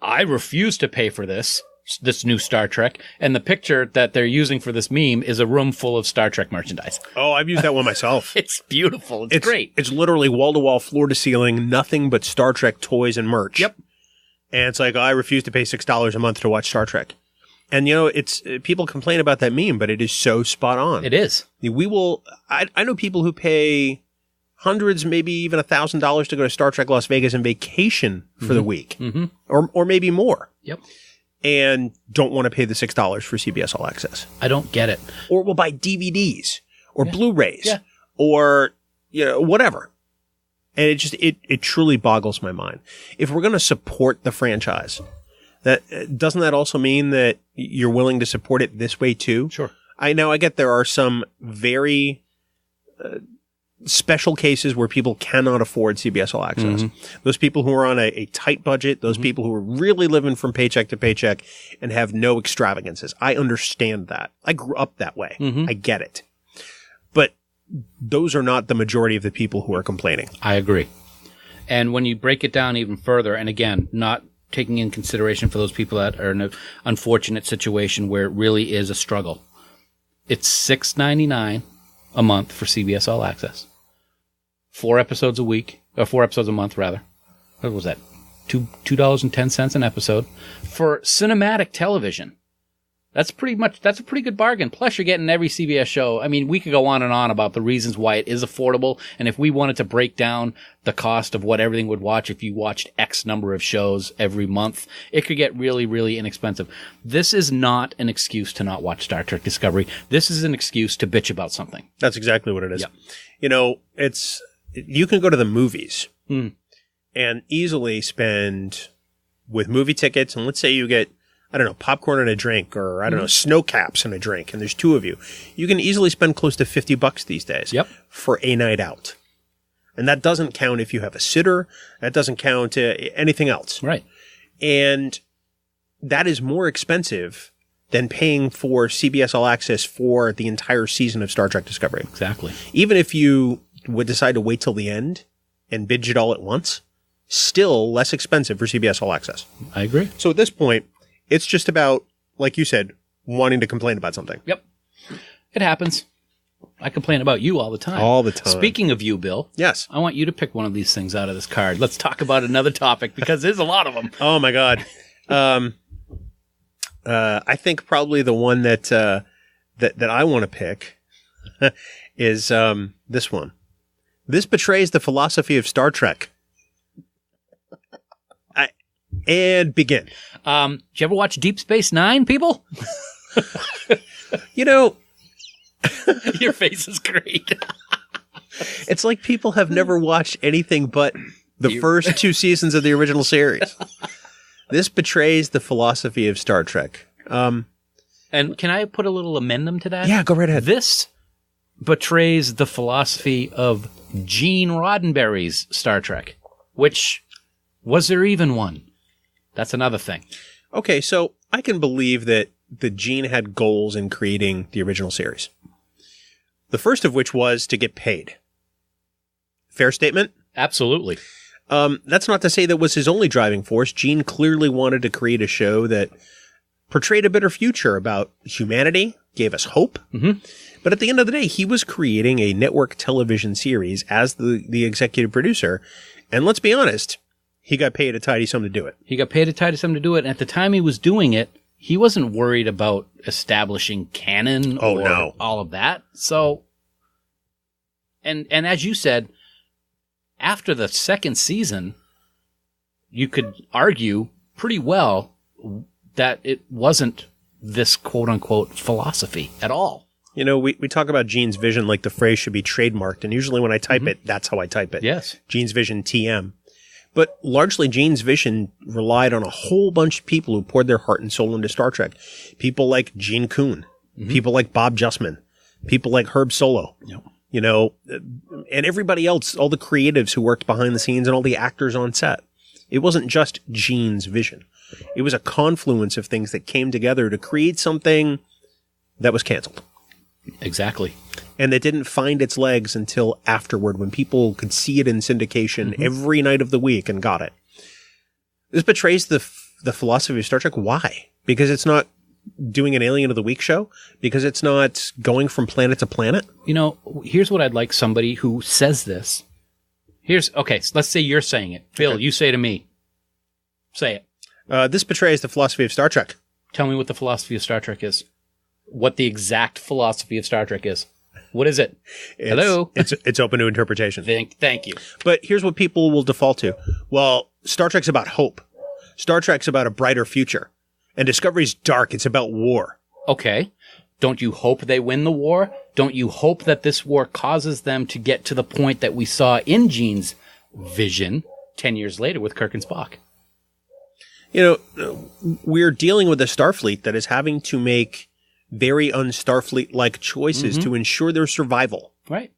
I refuse to pay for this, this new Star Trek, and the picture that they're using for this meme is a room full of Star Trek merchandise. Oh, I've used that one myself. It's beautiful. It's great. It's literally wall-to-wall, floor-to-ceiling, nothing but Star Trek toys and merch. Yep. And it's like, I refuse to pay $6 a month to watch Star Trek. And, it's people complain about that meme, but it is so spot on. It is. I know people who pay hundreds, maybe even $1,000 to go to Star Trek Las Vegas and vacation for the week. Mm-hmm. Or maybe more. Yep. And don't want to pay the $6 for CBS All Access. I don't get it. Or will buy DVDs or Blu-rays or whatever. And it truly boggles my mind. If we're going to support the franchise, doesn't that also mean that you're willing to support it this way too? Sure. I get there are some very special cases where people cannot afford CBS All Access. Mm-hmm. Those people who are on a tight budget, those people who are really living from paycheck to paycheck and have no extravagances. I understand that. I grew up that way. Mm-hmm. I get it. But those are not the majority of the people who are complaining. I agree. And when you break it down even further, and again, not taking in consideration for those people that are in an unfortunate situation where it really is a struggle, it's $6.99 a month for CBS All Access. 4 episodes a week, or 4 episodes a month, rather. What was that? $2.10 an episode for cinematic television. That's a pretty good bargain. Plus, you're getting every CBS show. I mean, we could go on and on about the reasons why it is affordable. And if we wanted to break down the cost of what everything would watch, if you watched X number of shows every month, it could get really, really inexpensive. This is not an excuse to not watch Star Trek Discovery. This is an excuse to bitch about something. That's exactly what it is. Yep. You can go to the movies and easily spend with movie tickets. And let's say you get, I don't know, popcorn and a drink, or I don't know, snow caps and a drink, and there's 2 of you. You can easily spend close to $50 these days for a night out. And that doesn't count if you have a sitter. That doesn't count anything else. Right. And that is more expensive than paying for CBS All Access for the entire season of Star Trek Discovery. Exactly. Even if you would decide to wait till the end and binge it all at once, still less expensive for CBS All Access. I agree. So at this point, it's just about, like you said, wanting to complain about something. Yep. It happens. I complain about you all the time. All the time. Speaking of you, Bill. Yes. I want you to pick one of these things out of this card. Let's talk about another topic, because there's a lot of them. Oh, my God. I think probably the one that I want to pick is this one. This betrays the philosophy of Star Trek. And begin. Did you ever watch Deep Space Nine, people? Your face is great. It's like people have never watched anything but the first 2 seasons of the original series. This betrays the philosophy of Star Trek. And can I put a little amendment to that? Yeah, go right ahead. This betrays the philosophy of Gene Roddenberry's Star Trek, which, was there even one? That's another thing. Okay, so I can believe that Gene had goals in creating the original series. The first of which was to get paid. Fair statement? Absolutely. That's not to say that was his only driving force. Gene clearly wanted to create a show that portrayed a better future about humanity, gave us hope. Mm-hmm. But at the end of the day, he was creating a network television series as the executive producer. And let's be honest, he got paid a tidy sum to do it. And at the time he was doing it, he wasn't worried about establishing canon or all of that. So, and as you said, after the second season, you could argue pretty well that it wasn't this quote-unquote philosophy at all. We talk about Gene's vision like the phrase should be trademarked, and usually when I type it, that's how I type it. Yes. Gene's vision, TM. But largely, Gene's vision relied on a whole bunch of people who poured their heart and soul into Star Trek. People like Gene Kuhn, people like Bob Justman, people like Herb Solow, and everybody else, all the creatives who worked behind the scenes and all the actors on set. It wasn't just Gene's vision. It was a confluence of things that came together to create something that was canceled. Exactly. And that didn't find its legs until afterward, when people could see it in syndication every night of the week and got it. This betrays the philosophy of Star Trek. Why? because it's not doing an Alien of the Week show, because it's not going from planet to planet. You know, here's what I'd like somebody who says this. Okay, so let's say you're saying it. Phil, Okay. you say to me. Say it. This betrays the philosophy of Star Trek. Tell me what the philosophy of Star Trek is. What the exact philosophy of Star Trek is. What is it? Hello? It's open to interpretation. Thank you. But here's what people will default to. Well, Star Trek's about hope. Star Trek's about a brighter future. And Discovery's dark. It's about war. Okay. Don't you hope they win the war? Don't you hope that this war causes them to get to the point that we saw in Gene's vision 10 years later with Kirk and Spock? You know, we're dealing with a Starfleet that is having to make very un-Starfleet-like choices to ensure their survival. Right.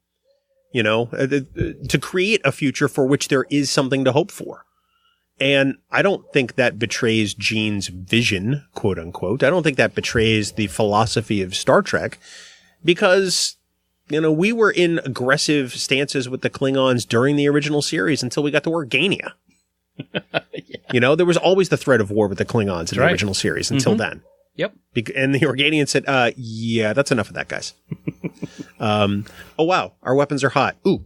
You know, to create a future for which there is something to hope for. And I don't think that betrays Gene's vision, quote unquote. I don't think that betrays the philosophy of Star Trek, because, you know, we were in aggressive stances with the Klingons during the original series until we got to Organia. Yeah. You know, there was always the threat of war with the Klingons in the right. original series until then. Yep. And the Organians said, yeah, that's enough of that, guys. Oh, wow, our weapons are hot. Ooh.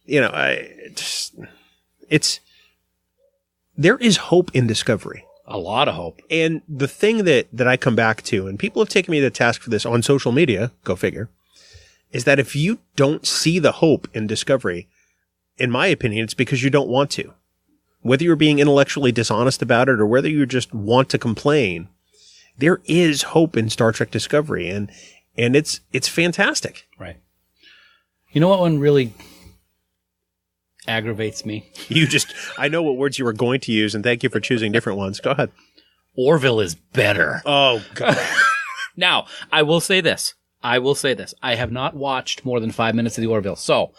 You know, there is hope in Discovery. A lot of hope. And the thing that I come back to, and people have taken me to task for this on social media, go figure, is that if you don't see the hope in Discovery, in my opinion, it's because you don't want to. Whether you're being intellectually dishonest about it or whether you just want to complain, there is hope in Star Trek Discovery, and it's fantastic. Right. You know what one really aggravates me? I know what words you were going to use, and thank you for choosing different ones. Go ahead. Orville is better. Oh, God. Now, I will say this. I have not watched more than 5 minutes of the Orville, so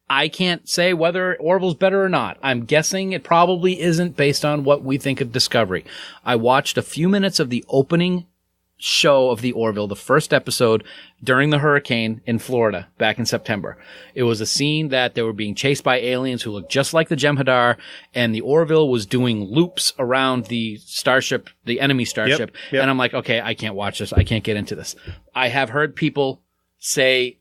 I can't say whether Orville's better or not. I'm guessing it probably isn't based on what we think of Discovery. I watched a few minutes of the opening show of the Orville, the first episode during the hurricane in Florida back in September. It was a scene that they were being chased by aliens who looked just like the Jem'Hadar, and the Orville was doing loops around the starship, the enemy starship. Yep. And I'm like, okay, I can't watch this. I can't get into this. I have heard people say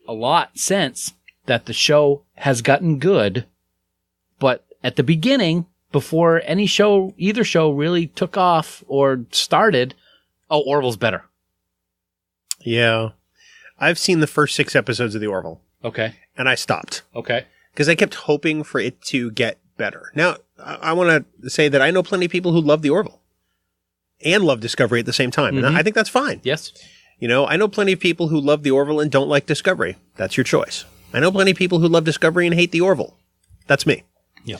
a lot since that the show has gotten good, but at the beginning, before either show really took off or started, oh, Orville's better. Yeah. I've seen the first 6 episodes of the Orville. Okay. And I stopped. Okay. Because I kept hoping for it to get better. Now, I want to say that I know plenty of people who love the Orville and love Discovery at the same time. And I think that's fine. Yes. You know, I know plenty of people who love the Orville and don't like Discovery. That's your choice. I know plenty of people who love Discovery and hate the Orville. That's me. Yeah.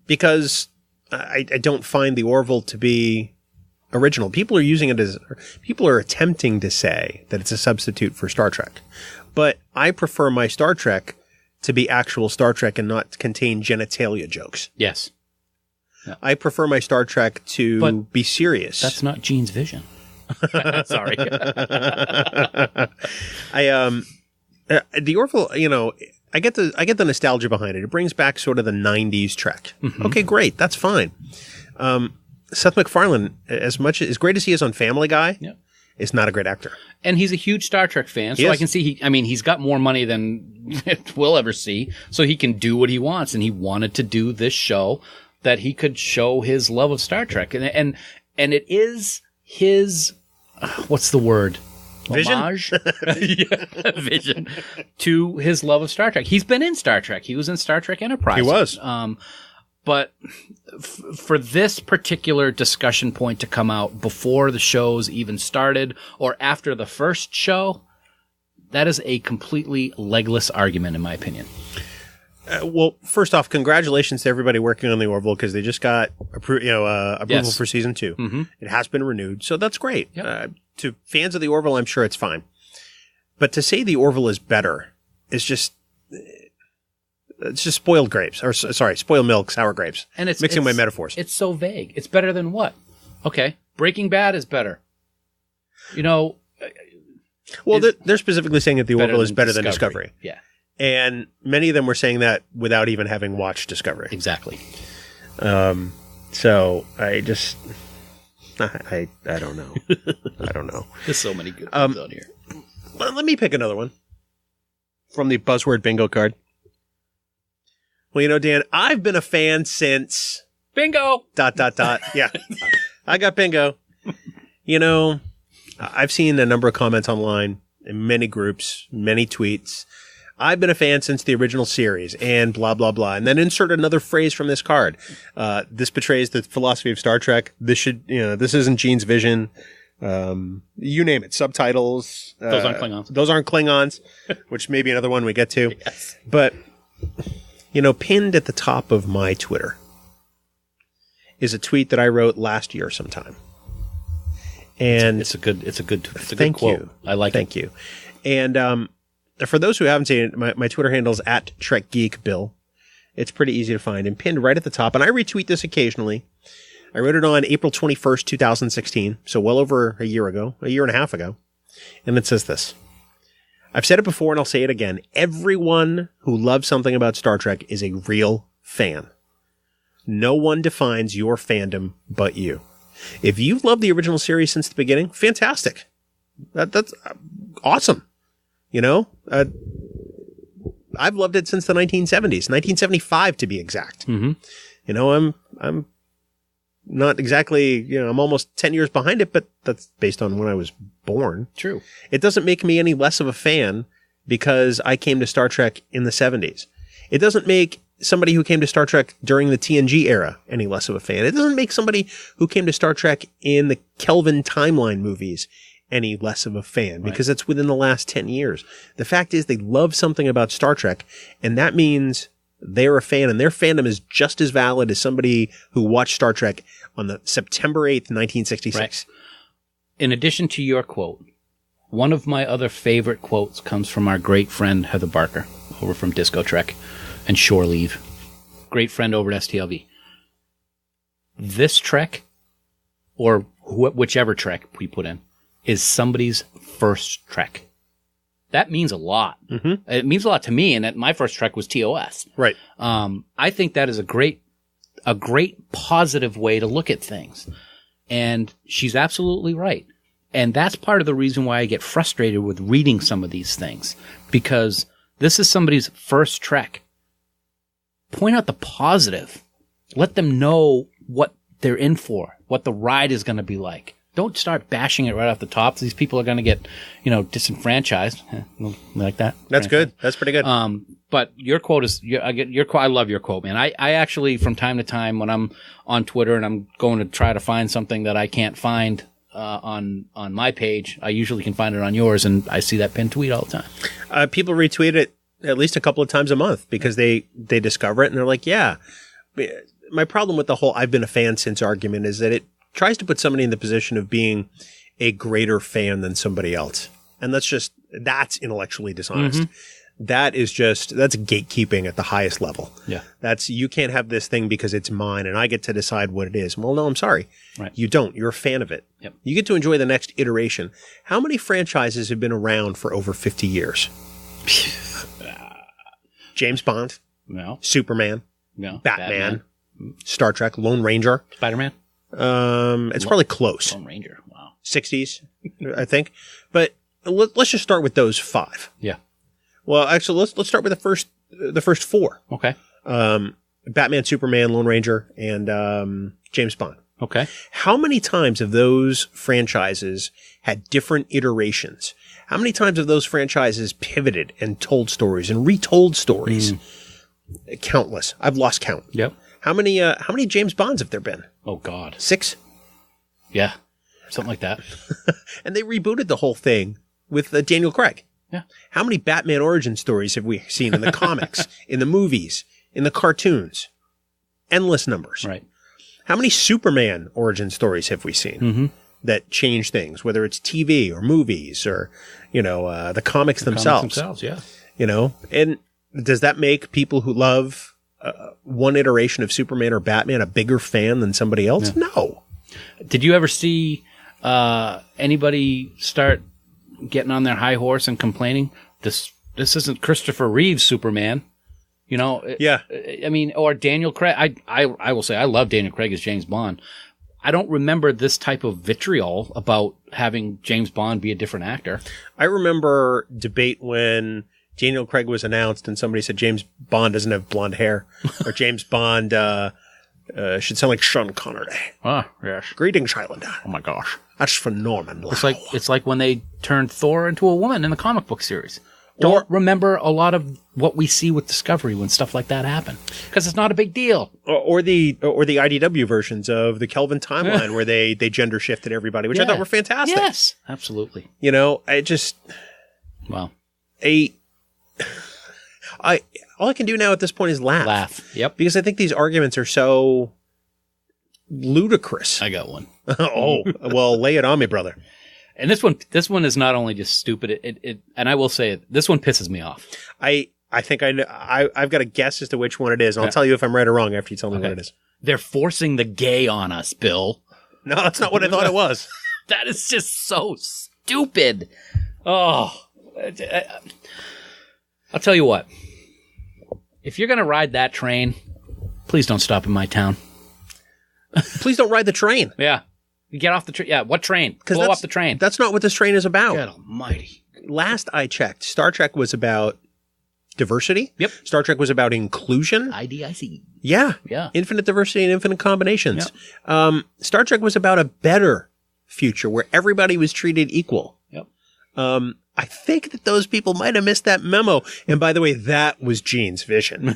Because I don't find the Orville to be original. People are attempting to say that it's a substitute for Star Trek. But I prefer my Star Trek to be actual Star Trek and not contain genitalia jokes. Yes. Yeah. I prefer my Star Trek to be serious. That's not Gene's vision. Sorry. The Orville, you know, I get the nostalgia behind it. It brings back sort of the 90s Trek. Mm-hmm. Okay, great. That's fine. Seth MacFarlane, as great as he is on Family Guy, is not a great actor. And he's a huge Star Trek fan, so I can see he's got more money than we'll ever see, so he can do what he wants, and he wanted to do this show that he could show his love of Star Trek. And it is his what's the word? Vision? Homage? Vision to his love of Star Trek. He's been in Star Trek. He was in Star Trek Enterprise. He was. But for this particular discussion point to come out before the shows even started or after the first show, that is a completely legless argument, in my opinion. Well, first off, congratulations to everybody working on the Orville because they just got approval for season 2. Mm-hmm. It has been renewed, so that's great. Yep. To fans of the Orville, I'm sure it's fine. But to say the Orville is better is just... It's just spoiled grapes, or spoiled milk, sour grapes. And it's mixing my metaphors. It's so vague. It's better than what? Okay, Breaking Bad is better. You know. Well, they're specifically saying that the Orville is better than Discovery. Yeah, and many of them were saying that without even having watched Discovery. Exactly. So I I don't know. I don't know. There's so many good ones out here. Let me pick another one from the Buzzword Bingo card. Well, Dan, I've been a fan since... Bingo! ... Yeah. I got bingo. I've seen a number of comments online in many groups, many tweets. I've been a fan since the original series and blah, blah, blah. And then insert another phrase from this card. This betrays the philosophy of Star Trek. This isn't Gene's vision. You name it. Subtitles. Those aren't Klingons. Those aren't Klingons, which may be another one we get to. Yes. But, pinned at the top of my Twitter is a tweet that I wrote last year sometime. And it's a good quote. You. I like Thank you. And, for those who haven't seen it, my Twitter handle is at Trek Geek Bill. It's pretty easy to find and pinned right at the top. And I retweet this occasionally. I wrote it on April 21st, 2016. So well over a year and a half ago. And it says this. I've said it before and I'll say it again. Everyone who loves something about Star Trek is a real fan. No one defines your fandom but you. If you've loved the original series since the beginning, fantastic. That's awesome. I've loved it since the 1970s, 1975 to be exact. Mm-hmm. I'm not exactly, I'm almost 10 years behind it, but that's based on when I was born. True. It doesn't make me any less of a fan because I came to Star Trek in the 70s. It doesn't make somebody who came to Star Trek during the TNG era any less of a fan. It doesn't make somebody who came to Star Trek in the Kelvin timeline movies any less of a fan because it's within the last 10 years. The fact is they love something about Star Trek, and that means they're a fan, and their fandom is just as valid as somebody who watched Star Trek on the September 8th, 1966. Right. In addition to your quote, one of my other favorite quotes comes from our great friend Heather Barker over from Disco Trek and Shore Leave. Great friend over at STLV. This Trek, or whichever Trek we put in, is somebody's first Trek. That means a lot. Mm-hmm. It means a lot to me, and my first Trek was TOS. Right. I think that is a great positive way to look at things. And she's absolutely right. And that's part of the reason why I get frustrated with reading some of these things. Because this is somebody's first Trek. Point out the positive. Let them know what they're in for, what the ride is going to be like. Don't start bashing it right off the top. These people are going to get, disenfranchised. Like that. That's good. That's pretty good. But your quote is, I love your quote, man. I actually, from time to time, when I'm on Twitter and I'm going to try to find something that I can't find on my page, I usually can find it on yours, and I see that pinned tweet all the time. People retweet it at least a couple of times a month because they discover it and they're like, yeah. My problem with the whole I've been a fan since argument is that it tries to put somebody in the position of being a greater fan than somebody else. And that's intellectually dishonest. Mm-hmm. That's gatekeeping at the highest level. Yeah. You can't have this thing because it's mine and I get to decide what it is. Well, no, I'm sorry. Right. You don't. You're a fan of it. Yep. You get to enjoy the next iteration. How many franchises have been around for over 50 years? James Bond. No. Superman. No. Batman. Star Trek. Lone Ranger. Spider-Man. It's probably close. Lone Ranger. Wow. 60s, I think. But let's just start with those 5. Yeah. Well, actually, let's start with the first 4. Okay. Batman, Superman, Lone Ranger, and James Bond. Okay. How many times have those franchises had different iterations? How many times have those franchises pivoted and told stories and retold stories? Countless. I've lost count. Yep. How many James Bonds have there been? Oh, God. 6? Yeah. Something like that. And they rebooted the whole thing with Daniel Craig. Yeah. How many Batman origin stories have we seen in the comics, in the movies, in the cartoons? Endless numbers. Right. How many Superman origin stories have we seen that change things, whether it's TV or movies or, the comics themselves? Yeah. And does that make people who love one iteration of Superman or Batman a bigger fan than somebody else? Yeah. No. Did you ever see anybody start getting on their high horse and complaining? This isn't Christopher Reeve's Superman. Yeah. I mean, or Daniel Craig. I will say I love Daniel Craig as James Bond. I don't remember this type of vitriol about having James Bond be a different actor. I remember debate when Daniel Craig was announced and somebody said James Bond doesn't have blonde hair or James Bond should sound like Sean Connery. Ah, yes. Greetings, Highlander. Oh my gosh. That's phenomenal. It's like when they turned Thor into a woman in the comic book series. Don't remember a lot of what we see with Discovery when stuff like that happen, because it's not a big deal. Or the IDW versions of the Kelvin timeline where they gender shifted everybody, which I thought were fantastic. Yes, absolutely. You know, I just well, all I can do now at this point is laugh. Laugh. Yep. Because I think these arguments are so ludicrous. I got one. Oh, well, lay it on me, brother. And this one is not only just stupid. It and I will say it. This one pisses me off. I think I know. I've got a guess as to which one it is. And I'll tell you if I'm right or wrong after you tell me what it is. They're forcing the gay on us, Bill. No, that's not what I thought it was. That is just so stupid. Oh, I'll tell you what. If you're going to ride that train, please don't stop in my town. Please don't ride the train. Yeah. You get off the train. Yeah, what train? Blow up the train. That's not what this train is about. God almighty. Last I checked, Star Trek was about diversity. Yep. Star Trek was about inclusion. IDIC. Yeah. Yeah. Infinite diversity and infinite combinations. Yep. Star Trek was about a better future where everybody was treated equal. Yep. I think that those people might have missed that memo. And by the way, that was Gene's vision.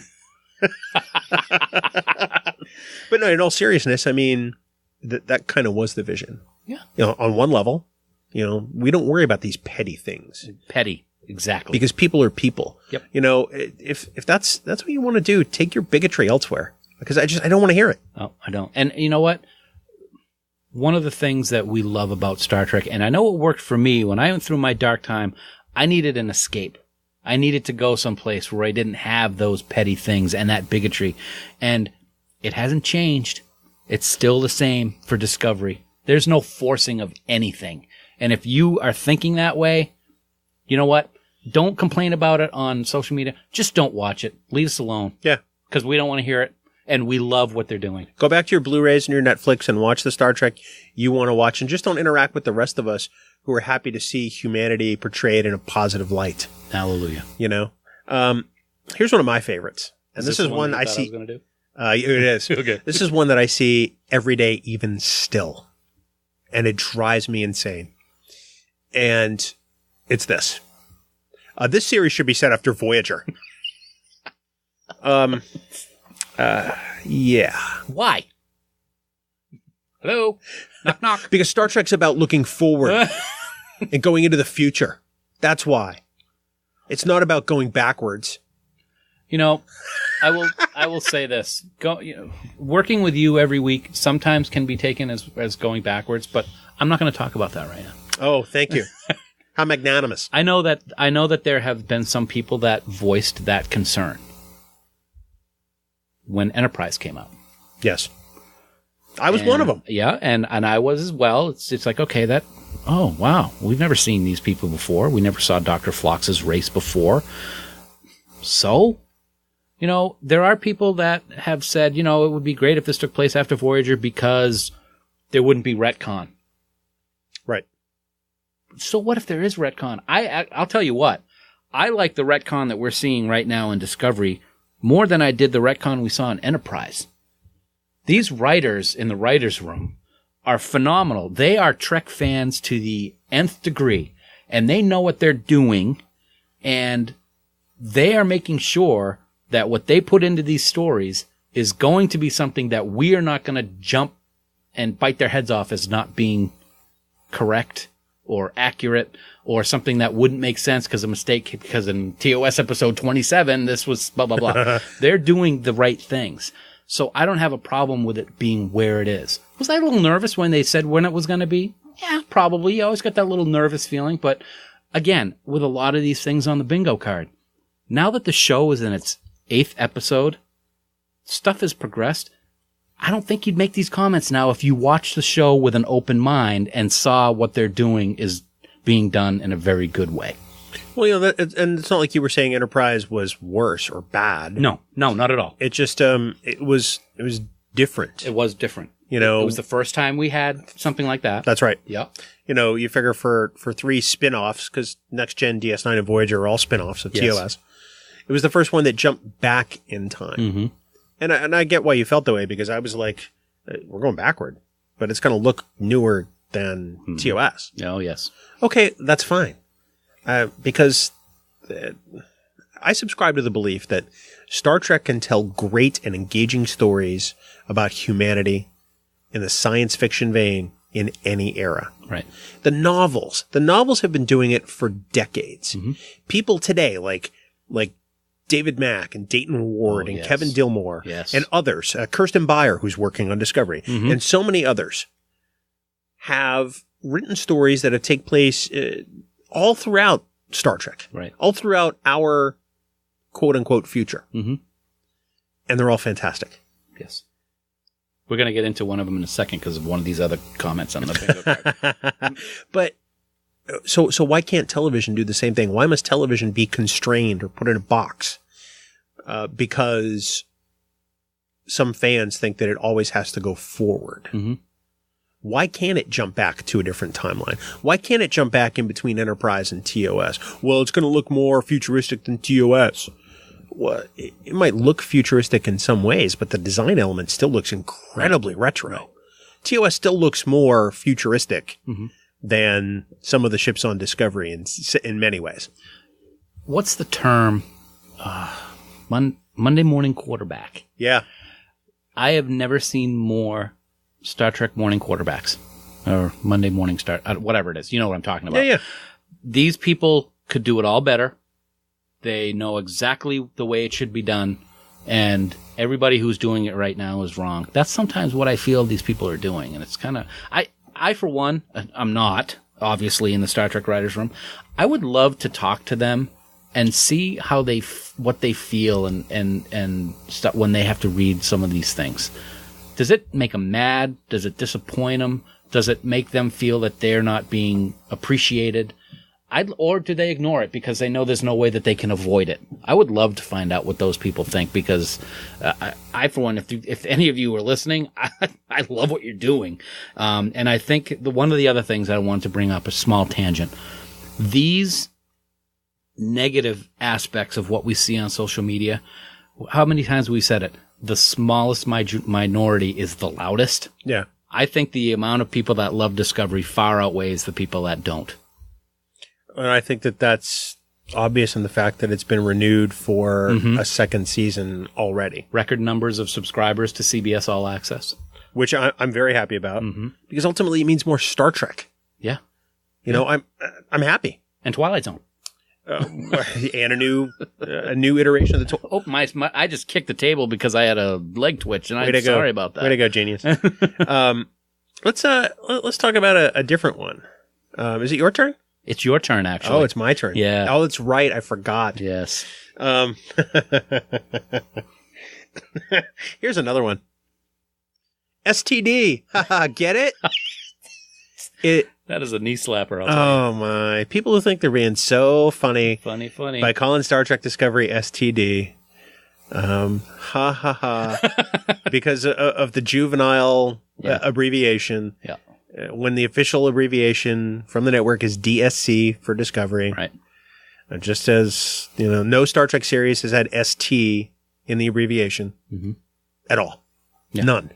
But no, in all seriousness, I mean, that kind of was the vision. Yeah. You know, on one level, you know, we don't worry about these petty things. Petty. Exactly. Because people are people. Yep. You know, if that's what you want to do, take your bigotry elsewhere. Because I don't want to hear it. Oh, I don't. And you know what? One of the things that we love about Star Trek, and I know it worked for me when I went through my dark time, I needed an escape. I needed to go someplace where I didn't have those petty things and that bigotry. And it hasn't changed. It's still the same for Discovery. There's no forcing of anything. And if you are thinking that way, you know what? Don't complain about it on social media. Just don't watch it. Leave us alone. Yeah. Because we don't want to hear it. And we love what they're doing. Go back to your Blu-rays and your Netflix and watch the Star Trek you want to watch. And just don't interact with the rest of us who are happy to see humanity portrayed in a positive light. Hallelujah. You know? Here's one of my favorites. And this is one I see. It is. Okay. This is one that I see every day, even still. And it drives me insane. And it's this. This series should be set after Voyager. Yeah. Why? Hello? Knock, knock. Because Star Trek's about looking forward and going into the future. That's why. It's not about going backwards. You know, I will say this. Working with you every week sometimes can be taken as going backwards, but I'm not going to talk about that right now. Oh, thank you. How magnanimous. I know that there have been some people that voiced that concern when Enterprise came out. Yes. I was one of them. Yeah, and I was as well. It's like, okay, oh, wow, we've never seen these people before. We never saw Dr. Phlox's race before. So, you know, there are people that have said, you know, it would be great if this took place after Voyager because there wouldn't be retcon. Right. So what if there is retcon? I'll tell you what. I like the retcon that we're seeing right now in Discovery more than I did the retcon we saw in Enterprise. These writers in the writers' room are phenomenal. They are Trek fans to the nth degree, and they know what they're doing, and they are making sure that what they put into these stories is going to be something that we are not going to jump and bite their heads off as not being correct or accurate or something that wouldn't make sense because of a mistake, because in TOS episode 27, this was blah, blah, blah. They're doing the right things. So I don't have a problem with it being where it is. Was I a little nervous when they said when it was going to be? Yeah, probably. You always got that little nervous feeling. But again, with a lot of these things on the bingo card, now that the show is in its 8th episode, stuff has progressed. I don't think you'd make these comments now if you watched the show with an open mind and saw what they're doing is being done in a very good way. Well, you know, and it's not like you were saying Enterprise was worse or bad. No, not at all. It just, it was different. It was different. You know, It was the first time we had something like that. that's right. Yep. You know, you figure for 3 spin-offs, because Next Gen, DS9, and Voyager are all spin-offs of Yes. TOS. It was the first one that jumped back in time. Mm-hmm. And I get why you felt that way, because I was like, we're going backward, but it's going to look newer than TOS. Oh, yes. Okay, that's fine. Because I subscribe to the belief that Star Trek can tell great and engaging stories about humanity in the science fiction vein in any era. Right. The novels have been doing it for decades. Mm-hmm. People today, like David Mack and Dayton Ward and yes. Kevin Dillmore Yes. and others, Kirsten Beyer, who's working on Discovery, and so many others, have written stories that have taken place all throughout Star Trek, Right. all throughout our quote-unquote future. Mm-hmm. And they're all fantastic. Yes. We're going to get into one of them in a second because of one of these other comments on the bingo card. But so why can't television do the same thing? Why must television be constrained or put in a box? Because some fans think that it always has to go forward. Mm-hmm. Why can't it jump back to a different timeline? Why can't it jump back in between Enterprise and TOS? Well, it's going to look more futuristic than TOS. Well, it might look futuristic in some ways, but the design element still looks incredibly retro. TOS still looks more futuristic than some of the ships on Discovery in many ways. What's the term? Monday morning quarterback. Yeah. I have never seen more Star Trek morning quarterbacks or Monday morning start, whatever it is. You know what I'm talking about. Yeah. These people could do it all better. They know exactly the way it should be done. And everybody who's doing it right now is wrong. That's sometimes what I feel these people are doing. And it's kind of, I, for one, I'm not obviously in the Star Trek writers room. I would love to talk to them and see how what they feel and stuff when they have to read some of these things. Does it make them mad? Does it disappoint them? Does it make them feel that they're not being appreciated? Or do they ignore it because they know there's no way that they can avoid it? I would love to find out what those people think because I for one, if any of you are listening, I love what you're doing. And I think one of the other things I wanted to bring up, a small tangent, these negative aspects of what we see on social media, how many times have we said it? The smallest minority is the loudest. Yeah. I think the amount of people that love Discovery far outweighs the people that don't. And I think that that's obvious in the fact that it's been renewed for a second season already. Record numbers of subscribers to CBS All Access. Which I'm very happy about because ultimately it means more Star Trek. Yeah. You know, I'm happy. And Twilight Zone. And a new ituration of the I just kicked the table because I had a leg twitch, and I'm sorry about that. Way to go, genius. Let's talk about a different one. Is it your turn? It's your turn, actually. Oh, it's my turn. Yeah. Oh, that's right. I forgot. Yes. Here's another one. STD. Get it? That is a knee slapper. Oh my! People who think they're being so funny by calling Star Trek Discovery STD, because of the juvenile abbreviation. Yeah. When the official abbreviation from the network is DSC for Discovery, right? Just as no Star Trek series has had ST in the abbreviation at all. Yeah. None.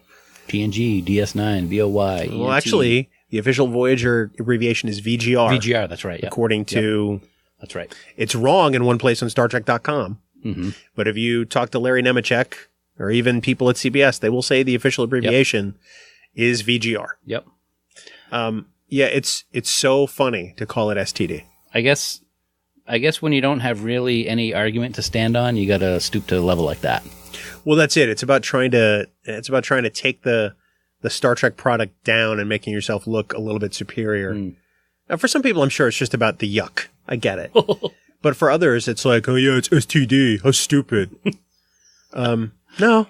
TNG, DS9, VOY. Well, actually, the official Voyager abbreviation is VGR. VGR, that's right. Yeah. According to... That's right. It's wrong in one place on StarTrek.com. But if you talk to Larry Nemeczek or even people at CBS, they will say the official abbreviation is VGR. Yep. It's so funny to call it STD. I guess when you don't have really any argument to stand on, you got to stoop to a level like that. Well, that's it. It's about trying to take the Star Trek product down and making yourself look a little bit superior. Now, for some people, I'm sure it's just about the yuck. I get it. But for others, it's like, oh yeah, it's STD. How stupid. No,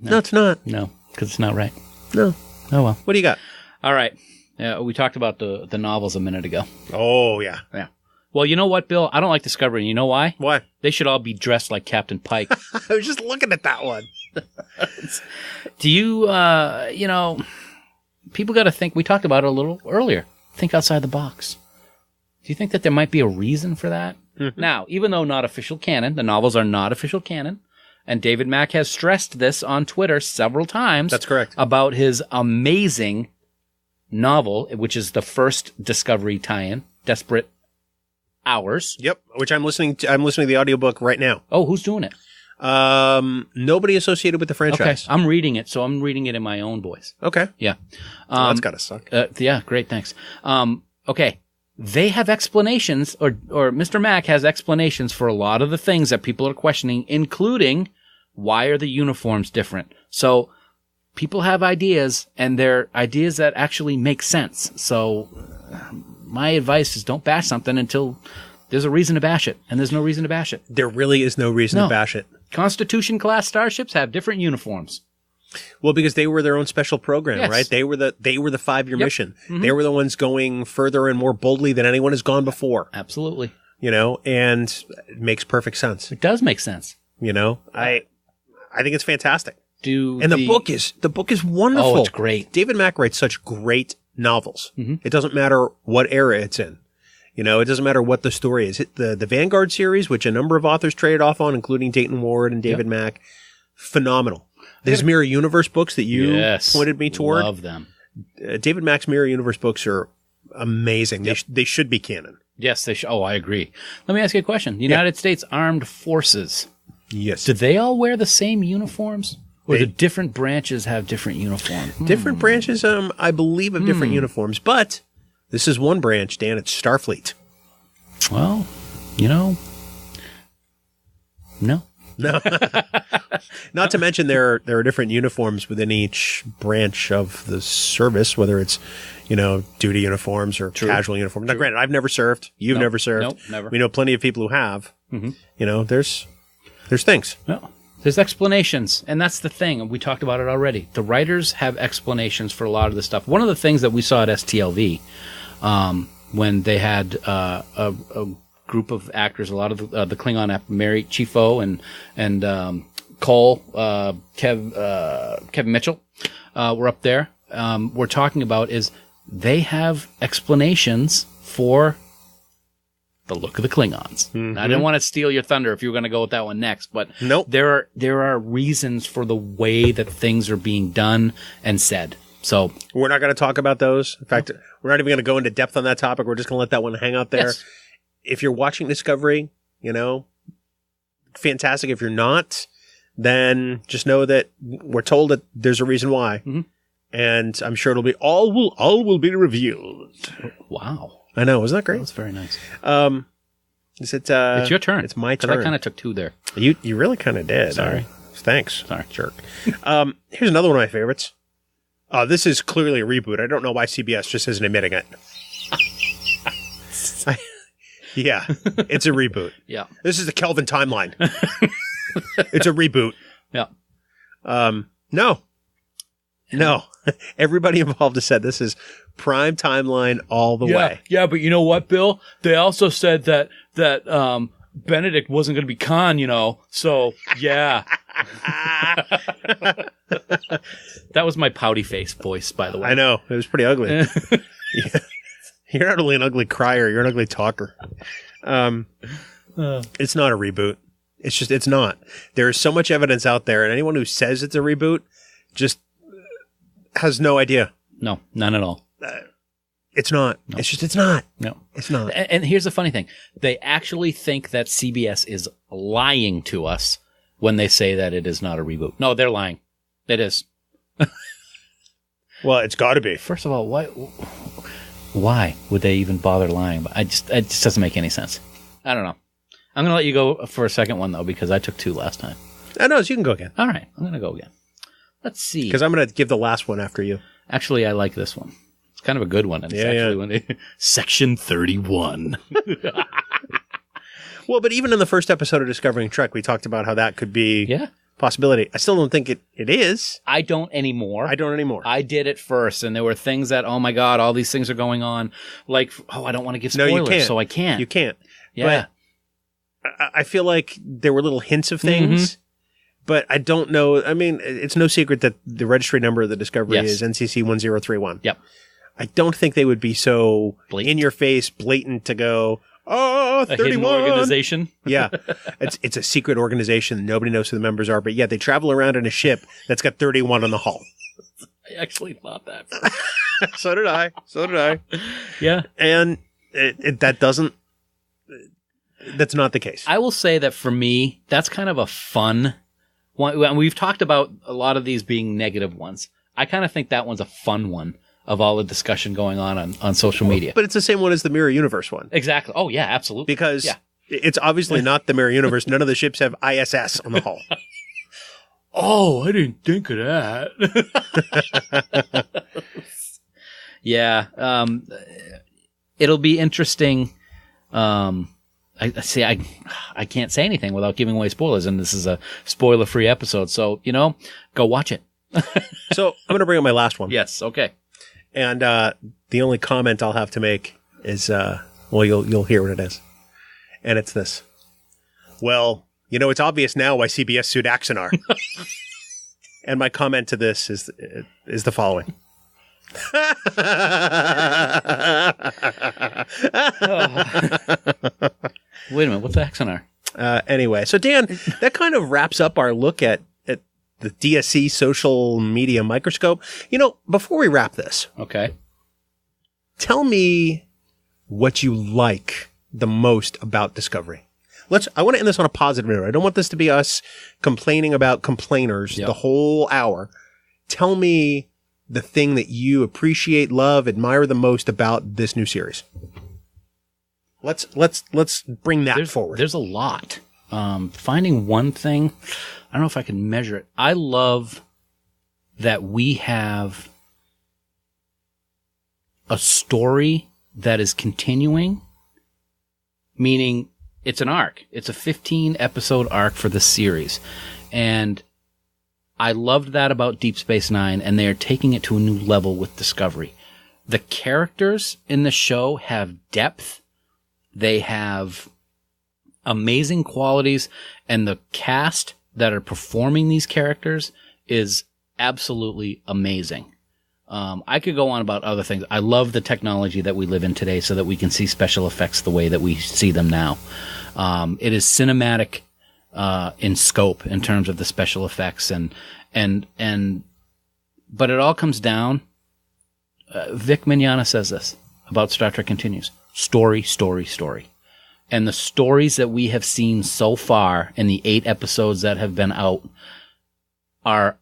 it's not. No, because it's not right. No. Oh well. What do you got? All right. We talked about the novels a minute ago. Oh yeah. Yeah. Well, you know what, Bill? I don't like Discovery. You know why? Why? They should all be dressed like Captain Pike. I was just looking at that one. Do you, people got to think, we talked about it a little earlier, think outside the box. Do you think that there might be a reason for that? Mm-hmm. Now, even though not official canon, the novels are not official canon, and David Mack has stressed this on Twitter several times. That's correct. About his amazing novel, which is the first Discovery tie-in, Desperate Hours. Yep, which I'm listening to the audiobook right now. Oh, who's doing it? Nobody associated with the franchise. Okay, I'm reading it, so I'm reading it in my own voice. Okay. Yeah. That's gotta suck. Yeah, great, thanks. Okay. They have explanations, or Mr. Mack has explanations for a lot of the things that people are questioning, including why are the uniforms different? So people have ideas, and they're ideas that actually make sense. So my advice is don't bash something until there's a reason to bash it, and there's no reason to bash it. There really is no reason to bash it. Constitution-class starships have different uniforms. Well, because they were their own special program, Yes. right? They were the 5-year mission. Mm-hmm. They were the ones going further and more boldly than anyone has gone before. Absolutely. And it makes perfect sense. It does make sense. I think it's fantastic. The book is wonderful. Oh, it's great. David Mack writes such great novels. Mm-hmm. It doesn't matter what era it's in. It doesn't matter what the story is. The Vanguard series, which a number of authors traded off on, including Dayton Ward and David Mack, phenomenal. His Mirror Universe books that you pointed me toward. Love them. David Mack's Mirror Universe books are amazing. Yep. They should be canon. Yes, they should. Oh, I agree. Let me ask you a question. The United States Armed Forces. Yes. Do they all wear the same uniforms? Or do different branches have different uniforms? Different branches, I believe, have different uniforms. But this is one branch, Dan. It's Starfleet. Well, no. No. Not to mention there are different uniforms within each branch of the service, whether it's, duty uniforms or casual uniforms. Now, granted, I've never served. You've never served. Nope, never. We know plenty of people who have. Mm-hmm. There's things. Well, there's explanations, and that's the thing. We talked about it already. The writers have explanations for a lot of the stuff. One of the things that we saw at STLV, when they had a group of actors, a lot of the Klingon Mary Chifo and Cole, Kevin Mitchell were up there. We're talking about is they have explanations for the look of the Klingons. Mm-hmm. I didn't want to steal your thunder if you were going to go with that one next, but nope. There are reasons for the way that things are being done and said. So we're not going to talk about those. In fact, we're not even going to go into depth on that topic. We're just going to let that one hang out there. Yes. If you're watching Discovery, fantastic. If you're not, then just know that we're told that there's a reason why. Mm-hmm. And I'm sure it'll be all will be revealed. Wow. I know. Wasn't that great? That's very nice. Is it, it's your turn. It's my turn. I kind of took two there. You really kind of did. Sorry. Thanks. Sorry. Jerk. Here's another one of my favorites. This is clearly a reboot. I don't know why CBS just isn't admitting it. Yeah, it's a reboot. Yeah. This is the Kelvin timeline. It's a reboot. Yeah. No. Everybody involved has said this is prime timeline all the way. Yeah, but you know what, Bill? They also said that Benedict wasn't going to be Khan, so yeah. That was my pouty face voice, by the way. I know. It was pretty ugly. Yeah. You're not only an ugly crier, you're an ugly talker. It's not a reboot. It's not. There is so much evidence out there, and anyone who says it's a reboot just has no idea. No, none at all. It's not. No. It's not. No. It's not. And here's the funny thing. They actually think that CBS is lying to us when they say that it is not a reboot. No, they're lying. It is. Well, it's got to be. First of all, why would they even bother lying? It just doesn't make any sense. I don't know. I'm going to let you go for a second one, though, because I took two last time. No, so you can go again. All right. I'm going to go again. Let's see. Because I'm going to give the last one after you. Actually, I like this one. It's kind of a good one. And it's Section 31. Well, but even in the first episode of Discovering Trek, we talked about how that could be a possibility. I still don't think it is. I don't anymore. I did it first, and there were things that, oh my God, all these things are going on. Like, I don't want to give spoilers, you can't. So I can't. You can't. Yeah. But I feel like there were little hints of things, But I don't know. I mean, it's no secret that the registry number of the Discovery is NCC 1031. Yep. I don't think they would be so blatant. in your face, blatant to go, oh, 31. A hidden organization. Yeah. It's a secret organization. Nobody knows who the members are. But yeah, they travel around in a ship that's got 31 on the hull. I actually thought that. So did I. Yeah. And that's not the case. I will say that for me, that's kind of a fun one. We've talked about a lot of these being negative ones. I kind of think that one's a fun one of all the discussion going on social media. But it's the same one as the Mirror Universe one. Exactly. Oh, yeah, absolutely. Because it's obviously not the Mirror Universe. None of the ships have ISS on the hull. Oh, I didn't think of that. Yeah. It'll be interesting. I can't say anything without giving away spoilers, and this is a spoiler-free episode. So, go watch it. So I'm going to bring up my last one. Yes. Okay. And the only comment I'll have to make is, you'll hear what it is. And it's this. Well, it's obvious now why CBS sued Axonar. And my comment to this is the following. Wait a minute. What's Axonar? Anyway, so Dan, that kind of wraps up our look at the DSC social media microscope. Before we wrap this, okay, tell me what you like the most about Discovery. I want to end this on a positive note. I don't want this to be us complaining about complainers the whole hour. Tell me the thing that you appreciate, love, admire the most about this new series. Let's bring that forward. There's a lot. Finding one thing, I don't know if I can measure it. I love that we have a story that is continuing, meaning it's an arc. It's a 15-episode arc for the series. And I loved that about Deep Space Nine, and they are taking it to a new level with Discovery. The characters in the show have depth. They have amazing qualities, and the cast that are performing these characters is absolutely amazing. I could go on about other things. I love the technology that we live in today so that we can see special effects the way that we see them now. It is cinematic in scope in terms of the special effects but it all comes down. Vic Mignogna says this about Star Trek Continues. Story, story, story. And the stories that we have seen so far in the 8 episodes that have been out are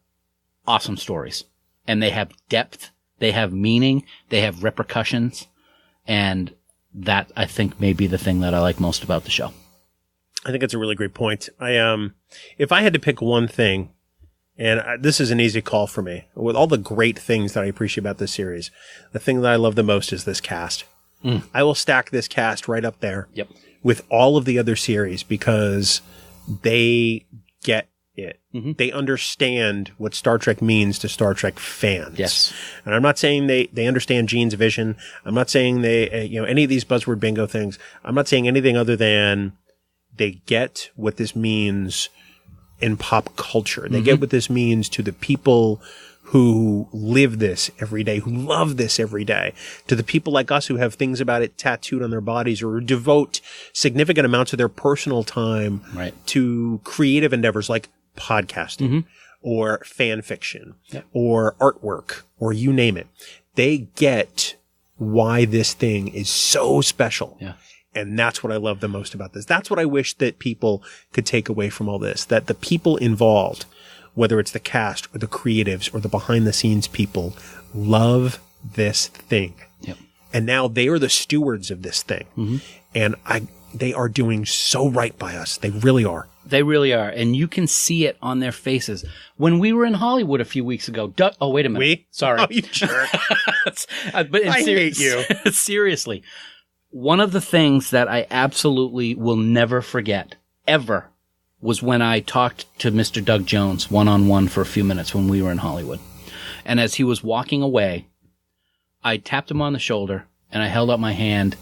awesome stories. And they have depth, they have meaning, they have repercussions, and that, I think, may be the thing that I like most about the show. I think it's a really great point. If I had to pick one thing, and this is an easy call for me, with all the great things that I appreciate about this series, the thing that I love the most is this cast. I will stack this cast right up there with all of the other series because they get it. Mm-hmm. They understand what Star Trek means to Star Trek fans. Yes. And I'm not saying they understand Gene's vision. I'm not saying they, any of these Buzzword Bingo things. I'm not saying anything other than they get what this means in pop culture. They get what this means to the people who live this every day, who love this every day, to the people like us who have things about it tattooed on their bodies or devote significant amounts of their personal time to creative endeavors like podcasting or fan fiction or artwork or you name it. They get why this thing is so special. Yeah. And that's what I love the most about this. That's what I wish that people could take away from all this, that the people involved, whether it's the cast or the creatives or the behind the scenes people, love this thing. Yep. And now they are the stewards of this thing. And they are doing so right by us. They really are. They really are. And you can see it on their faces. When we were in Hollywood a few weeks ago, oh, wait a minute. We? Sorry. Oh, you jerk. But I hate you. Seriously. One of the things that I absolutely will never forget, ever, was when I talked to Mr. Doug Jones one-on-one for a few minutes when we were in Hollywood. And as he was walking away, I tapped him on the shoulder and I held up my hand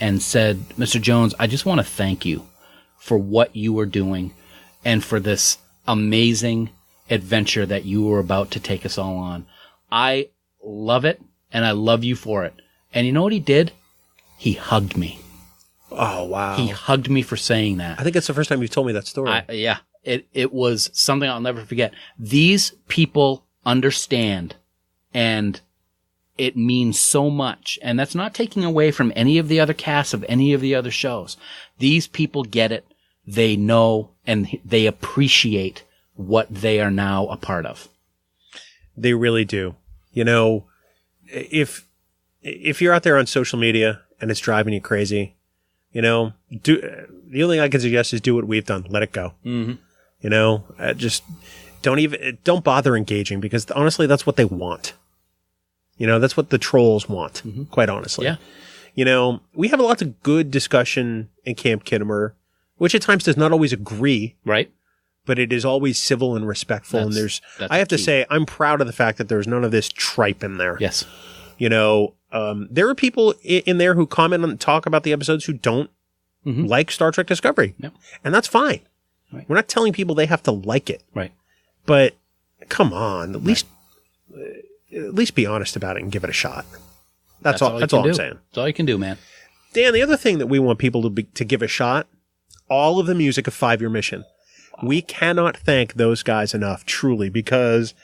and said, Mr. Jones, I just want to thank you for what you are doing and for this amazing adventure that you were about to take us all on. I love it, and I love you for it. And you know what he did? He hugged me. Oh, wow. He hugged me for saying that. I think it's the first time you've told me that story. Yeah. It was something I'll never forget. These people understand, and it means so much. And that's not taking away from any of the other casts of any of the other shows. These people get it. They know, and they appreciate what they are now a part of. They really do. You know, if you're out there on social media and it's driving you crazy, you know, the only thing I can suggest is do what we've done. Let it go. Mm-hmm. You know, just don't bother engaging, because honestly, that's what they want. You know, that's what the trolls want, quite honestly. Yeah. You know, we have a lot of good discussion in Camp Kittimer, which at times does not always agree. Right. But it is always civil and respectful. That's I have to say, I'm proud of the fact that there's none of this tripe in there. Yes. You know, there are people in there who comment and talk about the episodes who don't like Star Trek Discovery. Yep. And that's fine. Right. We're not telling people they have to like it. Right. But come on, at least be honest about it and give it a shot. That's all I'm saying. That's all you can do, man. Dan, the other thing that we want people to give a shot, all of the music of 5 Year Mission. Wow. We cannot thank those guys enough, truly, because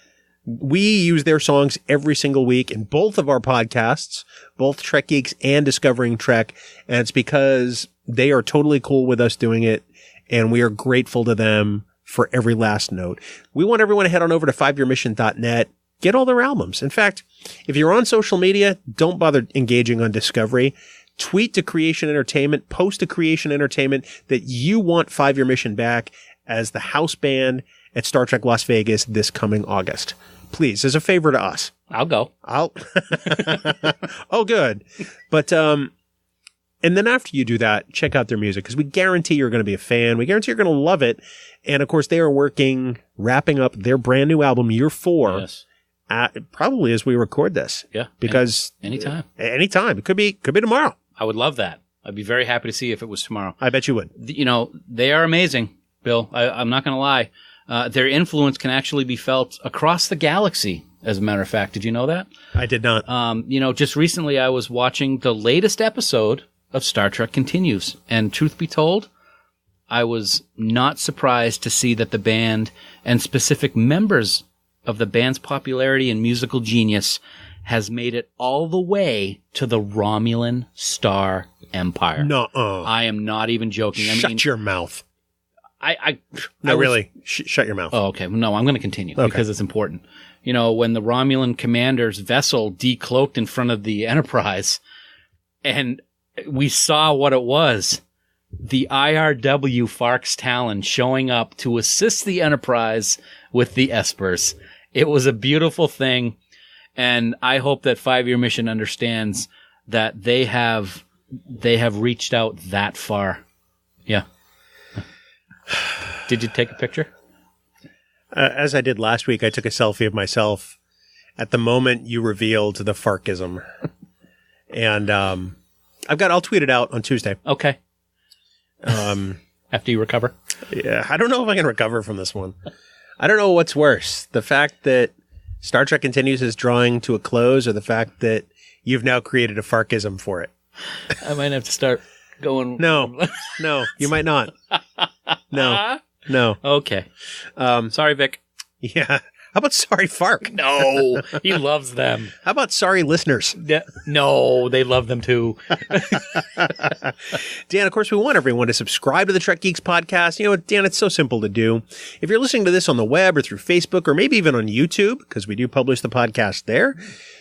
we use their songs every single week in both of our podcasts, both Trek Geeks and Discovering Trek, and it's because they are totally cool with us doing it, and we are grateful to them for every last note. We want everyone to head on over to 5yearmission.net, get all their albums. In fact, if you're on social media, don't bother engaging on Discovery. Tweet to Creation Entertainment, post to Creation Entertainment that you want 5 Year Mission back as the house band at Star Trek Las Vegas this coming August. Please, as a favor to us. I'll go. Oh, good. But, and then after you do that, check out their music, because we guarantee you're going to be a fan. We guarantee you're going to love it. And of course, they are wrapping up their brand new album, Year 4. Yes. Probably as we record this. Yeah. Because anytime. Anytime. It could be tomorrow. I would love that. I'd be very happy to see if it was tomorrow. I bet you would. You know, they are amazing, Bill. I'm not going to lie. Their influence can actually be felt across the galaxy, as a matter of fact. Did you know that? I did not. You know, just recently I was watching the latest episode of Star Trek Continues. And truth be told, I was not surprised to see that the band and specific members of the band's popularity and musical genius has made it all the way to the Romulan Star Empire. Nuh-uh. I am not even joking. Shut your mouth. Really. Shut your mouth. Oh, okay. No, I'm going to continue because it's important. You know, when the Romulan commander's vessel decloaked in front of the Enterprise, and we saw what it was, the IRW Farks Talon showing up to assist the Enterprise with the Espers. It was a beautiful thing, and I hope that 5 Year Mission understands that they have reached out that far. Yeah. Did you take a picture? As I did last week, I took a selfie of myself at the moment you revealed the Farkism. And I'll tweet it out on Tuesday. Okay. After you recover? Yeah, I don't know if I can recover from this one. I don't know what's worse. The fact that Star Trek Continues is drawing to a close, or the fact that you've now created a Farkism for it. I might have to start going. No, you might not. No. Okay. Sorry, Vic. Yeah. How about sorry, Fark? No, he loves them. How about sorry, listeners? No, they love them too. Dan, of course, we want everyone to subscribe to the Trek Geeks podcast. You know, Dan, it's so simple to do. If you're listening to this on the web or through Facebook or maybe even on YouTube, because we do publish the podcast there,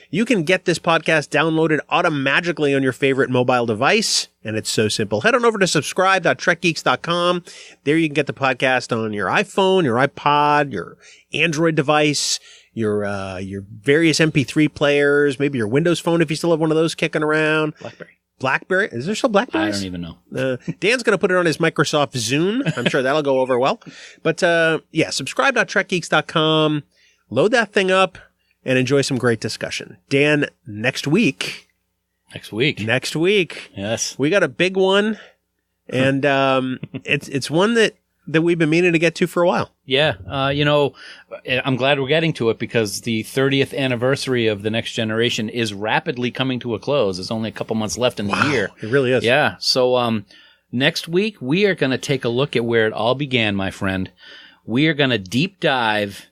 you can get this podcast downloaded automatically on your favorite mobile device, and it's so simple. Head on over to subscribe.trekgeeks.com. There you can get the podcast on your iPhone, your iPod, your Android device, your various MP3 players, maybe your Windows phone if you still have one of those kicking around. BlackBerry? Is there still BlackBerries? I don't even know. Dan's going to put it on his Microsoft Zune. I'm sure that'll go over well. But yeah, subscribe.trekgeeks.com. Load that thing up and enjoy some great discussion. Dan, next week. Yes. We got a big one. And it's one that that we've been meaning to get to for a while. Yeah. I'm glad we're getting to it because the 30th anniversary of The Next Generation is rapidly coming to a close. There's only a couple months left in the year. It really is. Yeah. So next week, we are going to take a look at where it all began, my friend. We are going to deep dive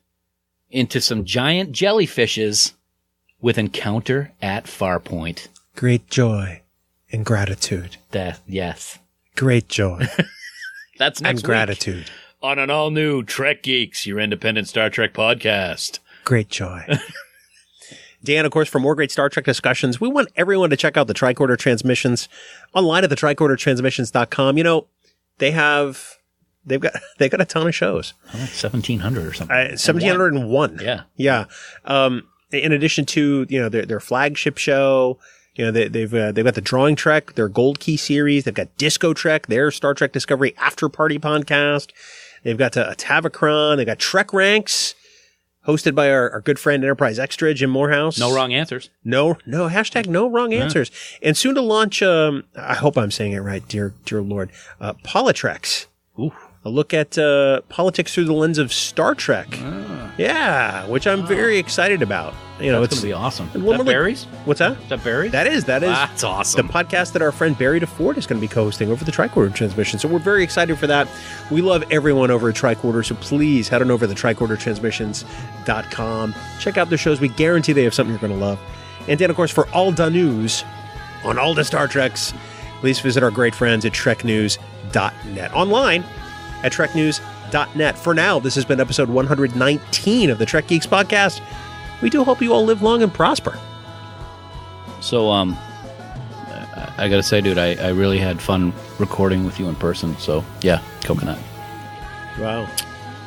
into some giant jellyfishes with Encounter at Farpoint. Great joy and gratitude. Yes. Great joy. That's next and gratitude. Week on an all-new Trek Geeks, your independent Star Trek podcast. Great joy. Dan, of course, for more great Star Trek discussions, we want everyone to check out the Tricorder Transmissions online at the tricordertransmissions.com. You know, they've got a ton of shows. 1,700 or something. 1,701. Yeah. Yeah. In addition to, their flagship show, they've got the Drawing Trek, their Gold Key series. They've got Disco Trek, their Star Trek Discovery After Party podcast. They've got a Tavacron. They've got Trek Ranks, hosted by our good friend Enterprise Extra, Jim Morehouse. No wrong answers. No, hashtag no wrong answers. And soon to launch, I hope I'm saying it right, dear Lord, Politrex. Ooh. A look at politics through the lens of Star Trek. Yeah, which I'm very excited about. That's going to be awesome. Is that Barry's? What's that? Is that Barry's? That is. That's awesome. The podcast that our friend Barry DeFord is going to be co-hosting over the Tricorder Transmission. So we're very excited for that. We love everyone over at Tricorder, so please head on over to the tricordertransmissions.com. Check out their shows. We guarantee they have something you're going to love. And then, of course, for all the news on all the Star Treks, please visit our great friends at treknews.net. Online at treknews.net. For now, this has been episode 119 of the Trek Geeks podcast. We do hope you all live long and prosper. So, I gotta say, dude, I really had fun recording with you in person. So, yeah, coconut. Wow.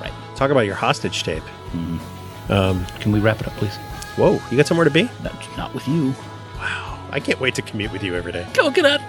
Right. Talk about your hostage tape. Mm-hmm. Can we wrap it up, please? Whoa, you got somewhere to be? Not with you. Wow. I can't wait to commute with you every day. Coconut!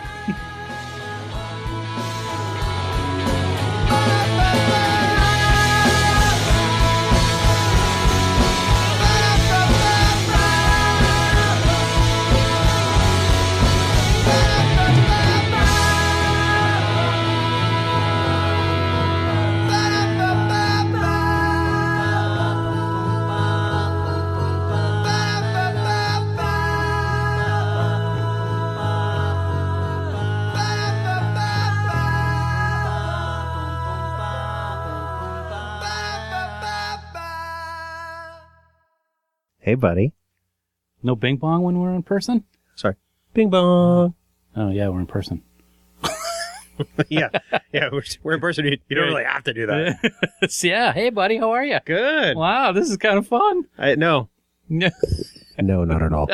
Hey, buddy. No bing bong when we're in person? Sorry. Bing bong. Oh, yeah, we're in person. yeah, we're in person. You don't really have to do that. Yeah. Hey, buddy, how are you? Good. Wow, this is kind of fun. No. No, not at all.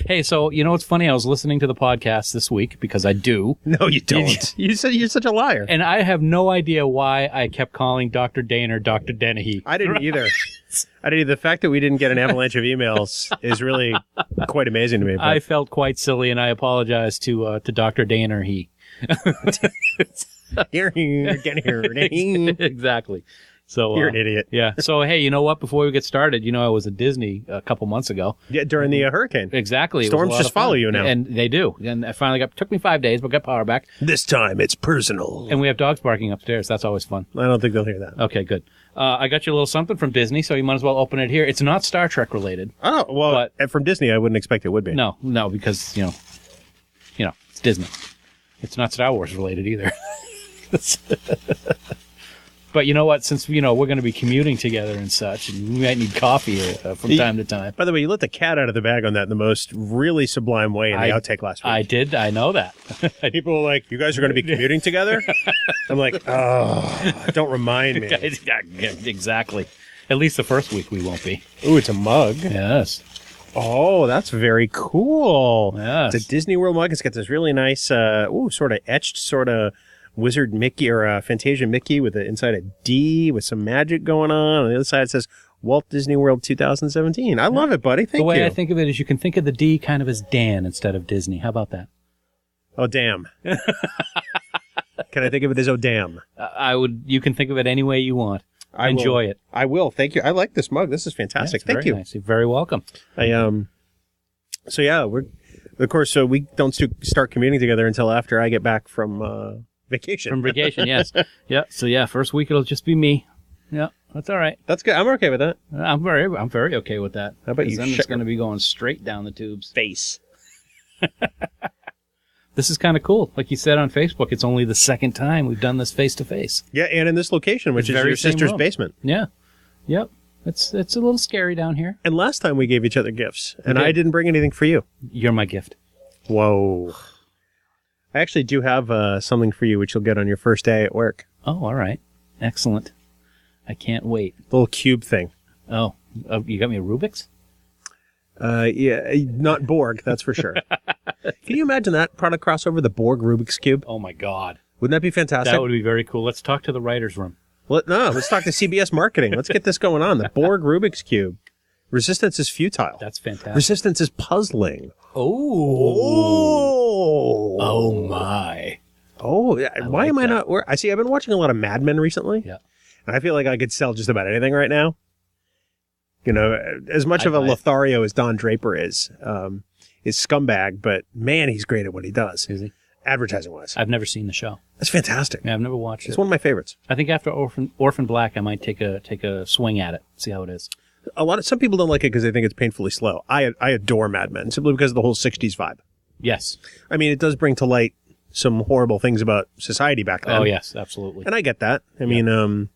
Hey, so, it's funny? I was listening to the podcast this week because I do. No, you don't. You said you're such a liar. And I have no idea why I kept calling Dr. Daner Dr. Dennehy. I didn't either. The fact that we didn't get an avalanche of emails is really quite amazing to me. But I felt quite silly, and I apologize to Dr. Daner. Exactly. So you're an idiot. Yeah. So, hey, you know what? Before we get started, I was at Disney a couple months ago. Yeah, during the hurricane. Exactly. Storms just follow you now. And they do. And I finally took me 5 days, but got power back. This time it's personal. And we have dogs barking upstairs. That's always fun. I don't think they'll hear that. Okay, good. I got you a little something from Disney, so you might as well open it here. It's not Star Trek related. Oh, well, but from Disney, I wouldn't expect it would be. No, because, it's Disney. It's not Star Wars related either. But you know what? Since, we're going to be commuting together and such, and we might need coffee from time to time. By the way, you let the cat out of the bag on that in the most really sublime way in the outtake last week. I did. I know that. People were like, you guys are going to be commuting together? I'm like, oh, don't remind me. Exactly. At least the first week we won't be. Ooh, it's a mug. Yes. Oh, that's very cool. Yes. It's a Disney World mug. It's got this really nice, sort of etched, sort of Wizard Mickey or Fantasia Mickey with inside a D with some magic going on. On the other side it says Walt Disney World 2017. I love it, buddy. Thank you. The way I think of it is you can think of the D kind of as Dan instead of Disney. How about that? Oh, damn. Can I think of it as oh, damn? You can think of it any way you want. Enjoy it. I will. Thank you. I like this mug. This is fantastic. Yeah, Thank you. Nice. You're very welcome. So yeah, we don't start commuting together until after I get back from vacation. From vacation, yes. Yeah. So yeah, first week it'll just be me. Yeah, that's all right. That's good. I'm okay with that. I'm very okay with that. How about you? Then it's going to be going straight down the tubes. Face. This is kind of cool. Like you said on Facebook, it's only the second time we've done this face to face. Yeah, and in this location, which is your sister's basement. Yeah. Yep. It's a little scary down here. And last time we gave each other gifts, and I didn't bring anything for you. You're my gift. Whoa. I actually do have something for you, which you'll get on your first day at work. Oh, all right. Excellent. I can't wait. Little cube thing. Oh, you got me a Rubik's? Yeah, not Borg, that's for sure. Can you imagine that product crossover, the Borg Rubik's Cube? Oh, my God. Wouldn't that be fantastic? That would be very cool. Let's talk to the writer's room. Let's talk to CBS Marketing. Let's get this going on. The Borg Rubik's Cube. Resistance is futile. That's fantastic. Resistance is puzzling. Oh. Oh, my. Oh, why am I not... I've been watching a lot of Mad Men recently. Yeah. And I feel like I could sell just about anything right now. You know, as much of a Lothario as Don Draper is scumbag, but man, he's great at what he does. Is he? Advertising-wise. I've never seen the show. It's fantastic. Yeah, I've never watched it. It's one of my favorites. I think after Orphan Black, I might take a swing at it, see how it is. Some people don't like it because they think it's painfully slow. I adore Mad Men simply because of the whole 60s vibe. Yes. I mean, it does bring to light some horrible things about society back then. Oh, yes, absolutely. And I get that. I mean,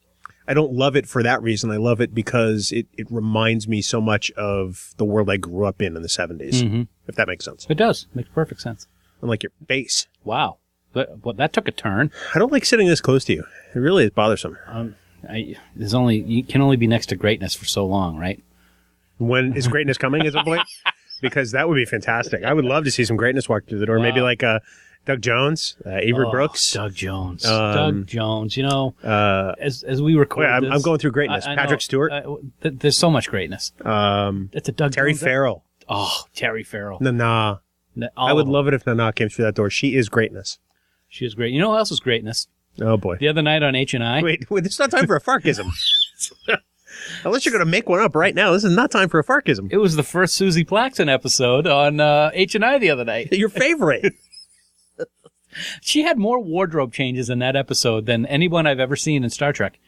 I don't love it for that reason. I love it because it reminds me so much of the world I grew up in the 70s, if that makes sense. It does. Makes perfect sense. And like your face. Wow. But that took a turn. I don't like sitting this close to you. It really is bothersome. You can only be next to greatness for so long, right? When is greatness coming is the point? Because that would be fantastic. I would love to see some greatness walk through the door. Wow. Maybe like Doug Jones, Avery Brooks. Doug Jones. Doug Jones. You know, as we record I'm going through greatness. Patrick Stewart. There's so much greatness. It's a Doug Terry Jones. Farrell. Oh, Terry Farrell. Nana. I would love it if Nana came through that door. She is greatness. She is great. You know what else is greatness? Oh, boy. The other night on H&I. Wait, it's not time for a Farkism. Unless you're going to make one up right now, this is not time for a Farkism. It was the first Susie Plaxton episode on H&I the other night. Your favorite. She had more wardrobe changes in that episode than anyone I've ever seen in Star Trek.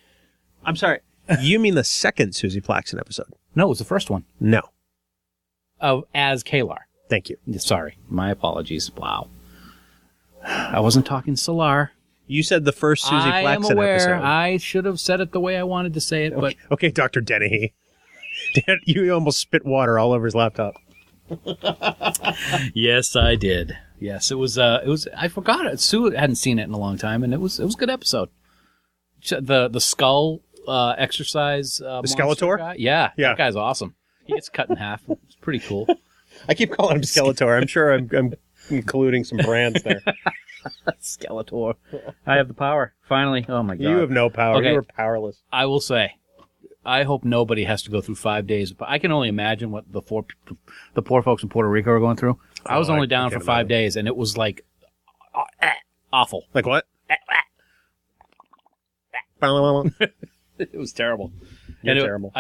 I'm sorry. You mean the second Susie Plaxton episode? No, it was the first one. No. As Kalar. Thank you. Sorry. My apologies. Wow. I wasn't talking Solar. You said the first Susie Plaxton I am aware. episode. I should have said it the way I wanted to say it, but... Okay, Dr. Dennehy. You almost spit water all over his laptop. Yes, I did. Yes, it was. I forgot it. Sue hadn't seen it in a long time, and it was a good episode. The skull exercise. The Skeletor guy. Yeah, that guy's awesome. He gets cut in half. It's pretty cool. I keep calling him Skeletor. I'm sure I'm colluding some brands there. Skeletor. I have the power. Finally. Oh my God. You have no power. Okay. You are powerless. I will say, I hope nobody has to go through 5 days. But I can only imagine what the poor folks in Puerto Rico are going through. I was only down for 5 days, and it was like awful. Like what? It was terrible. You're terrible.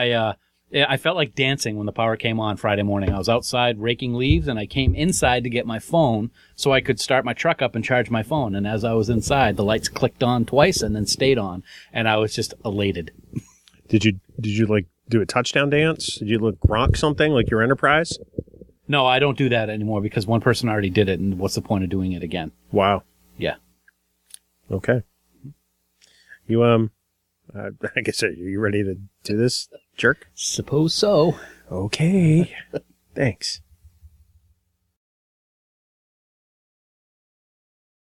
I felt like dancing when the power came on Friday morning. I was outside raking leaves, and I came inside to get my phone so I could start my truck up and charge my phone. And as I was inside, the lights clicked on twice and then stayed on, and I was just elated. Did you like do a touchdown dance? Did you look Gronk something like your Enterprise? No, I don't do that anymore because one person already did it, and what's the point of doing it again? Wow. Yeah. Okay. You I guess are you ready to do this, jerk? Suppose so. Okay. Thanks.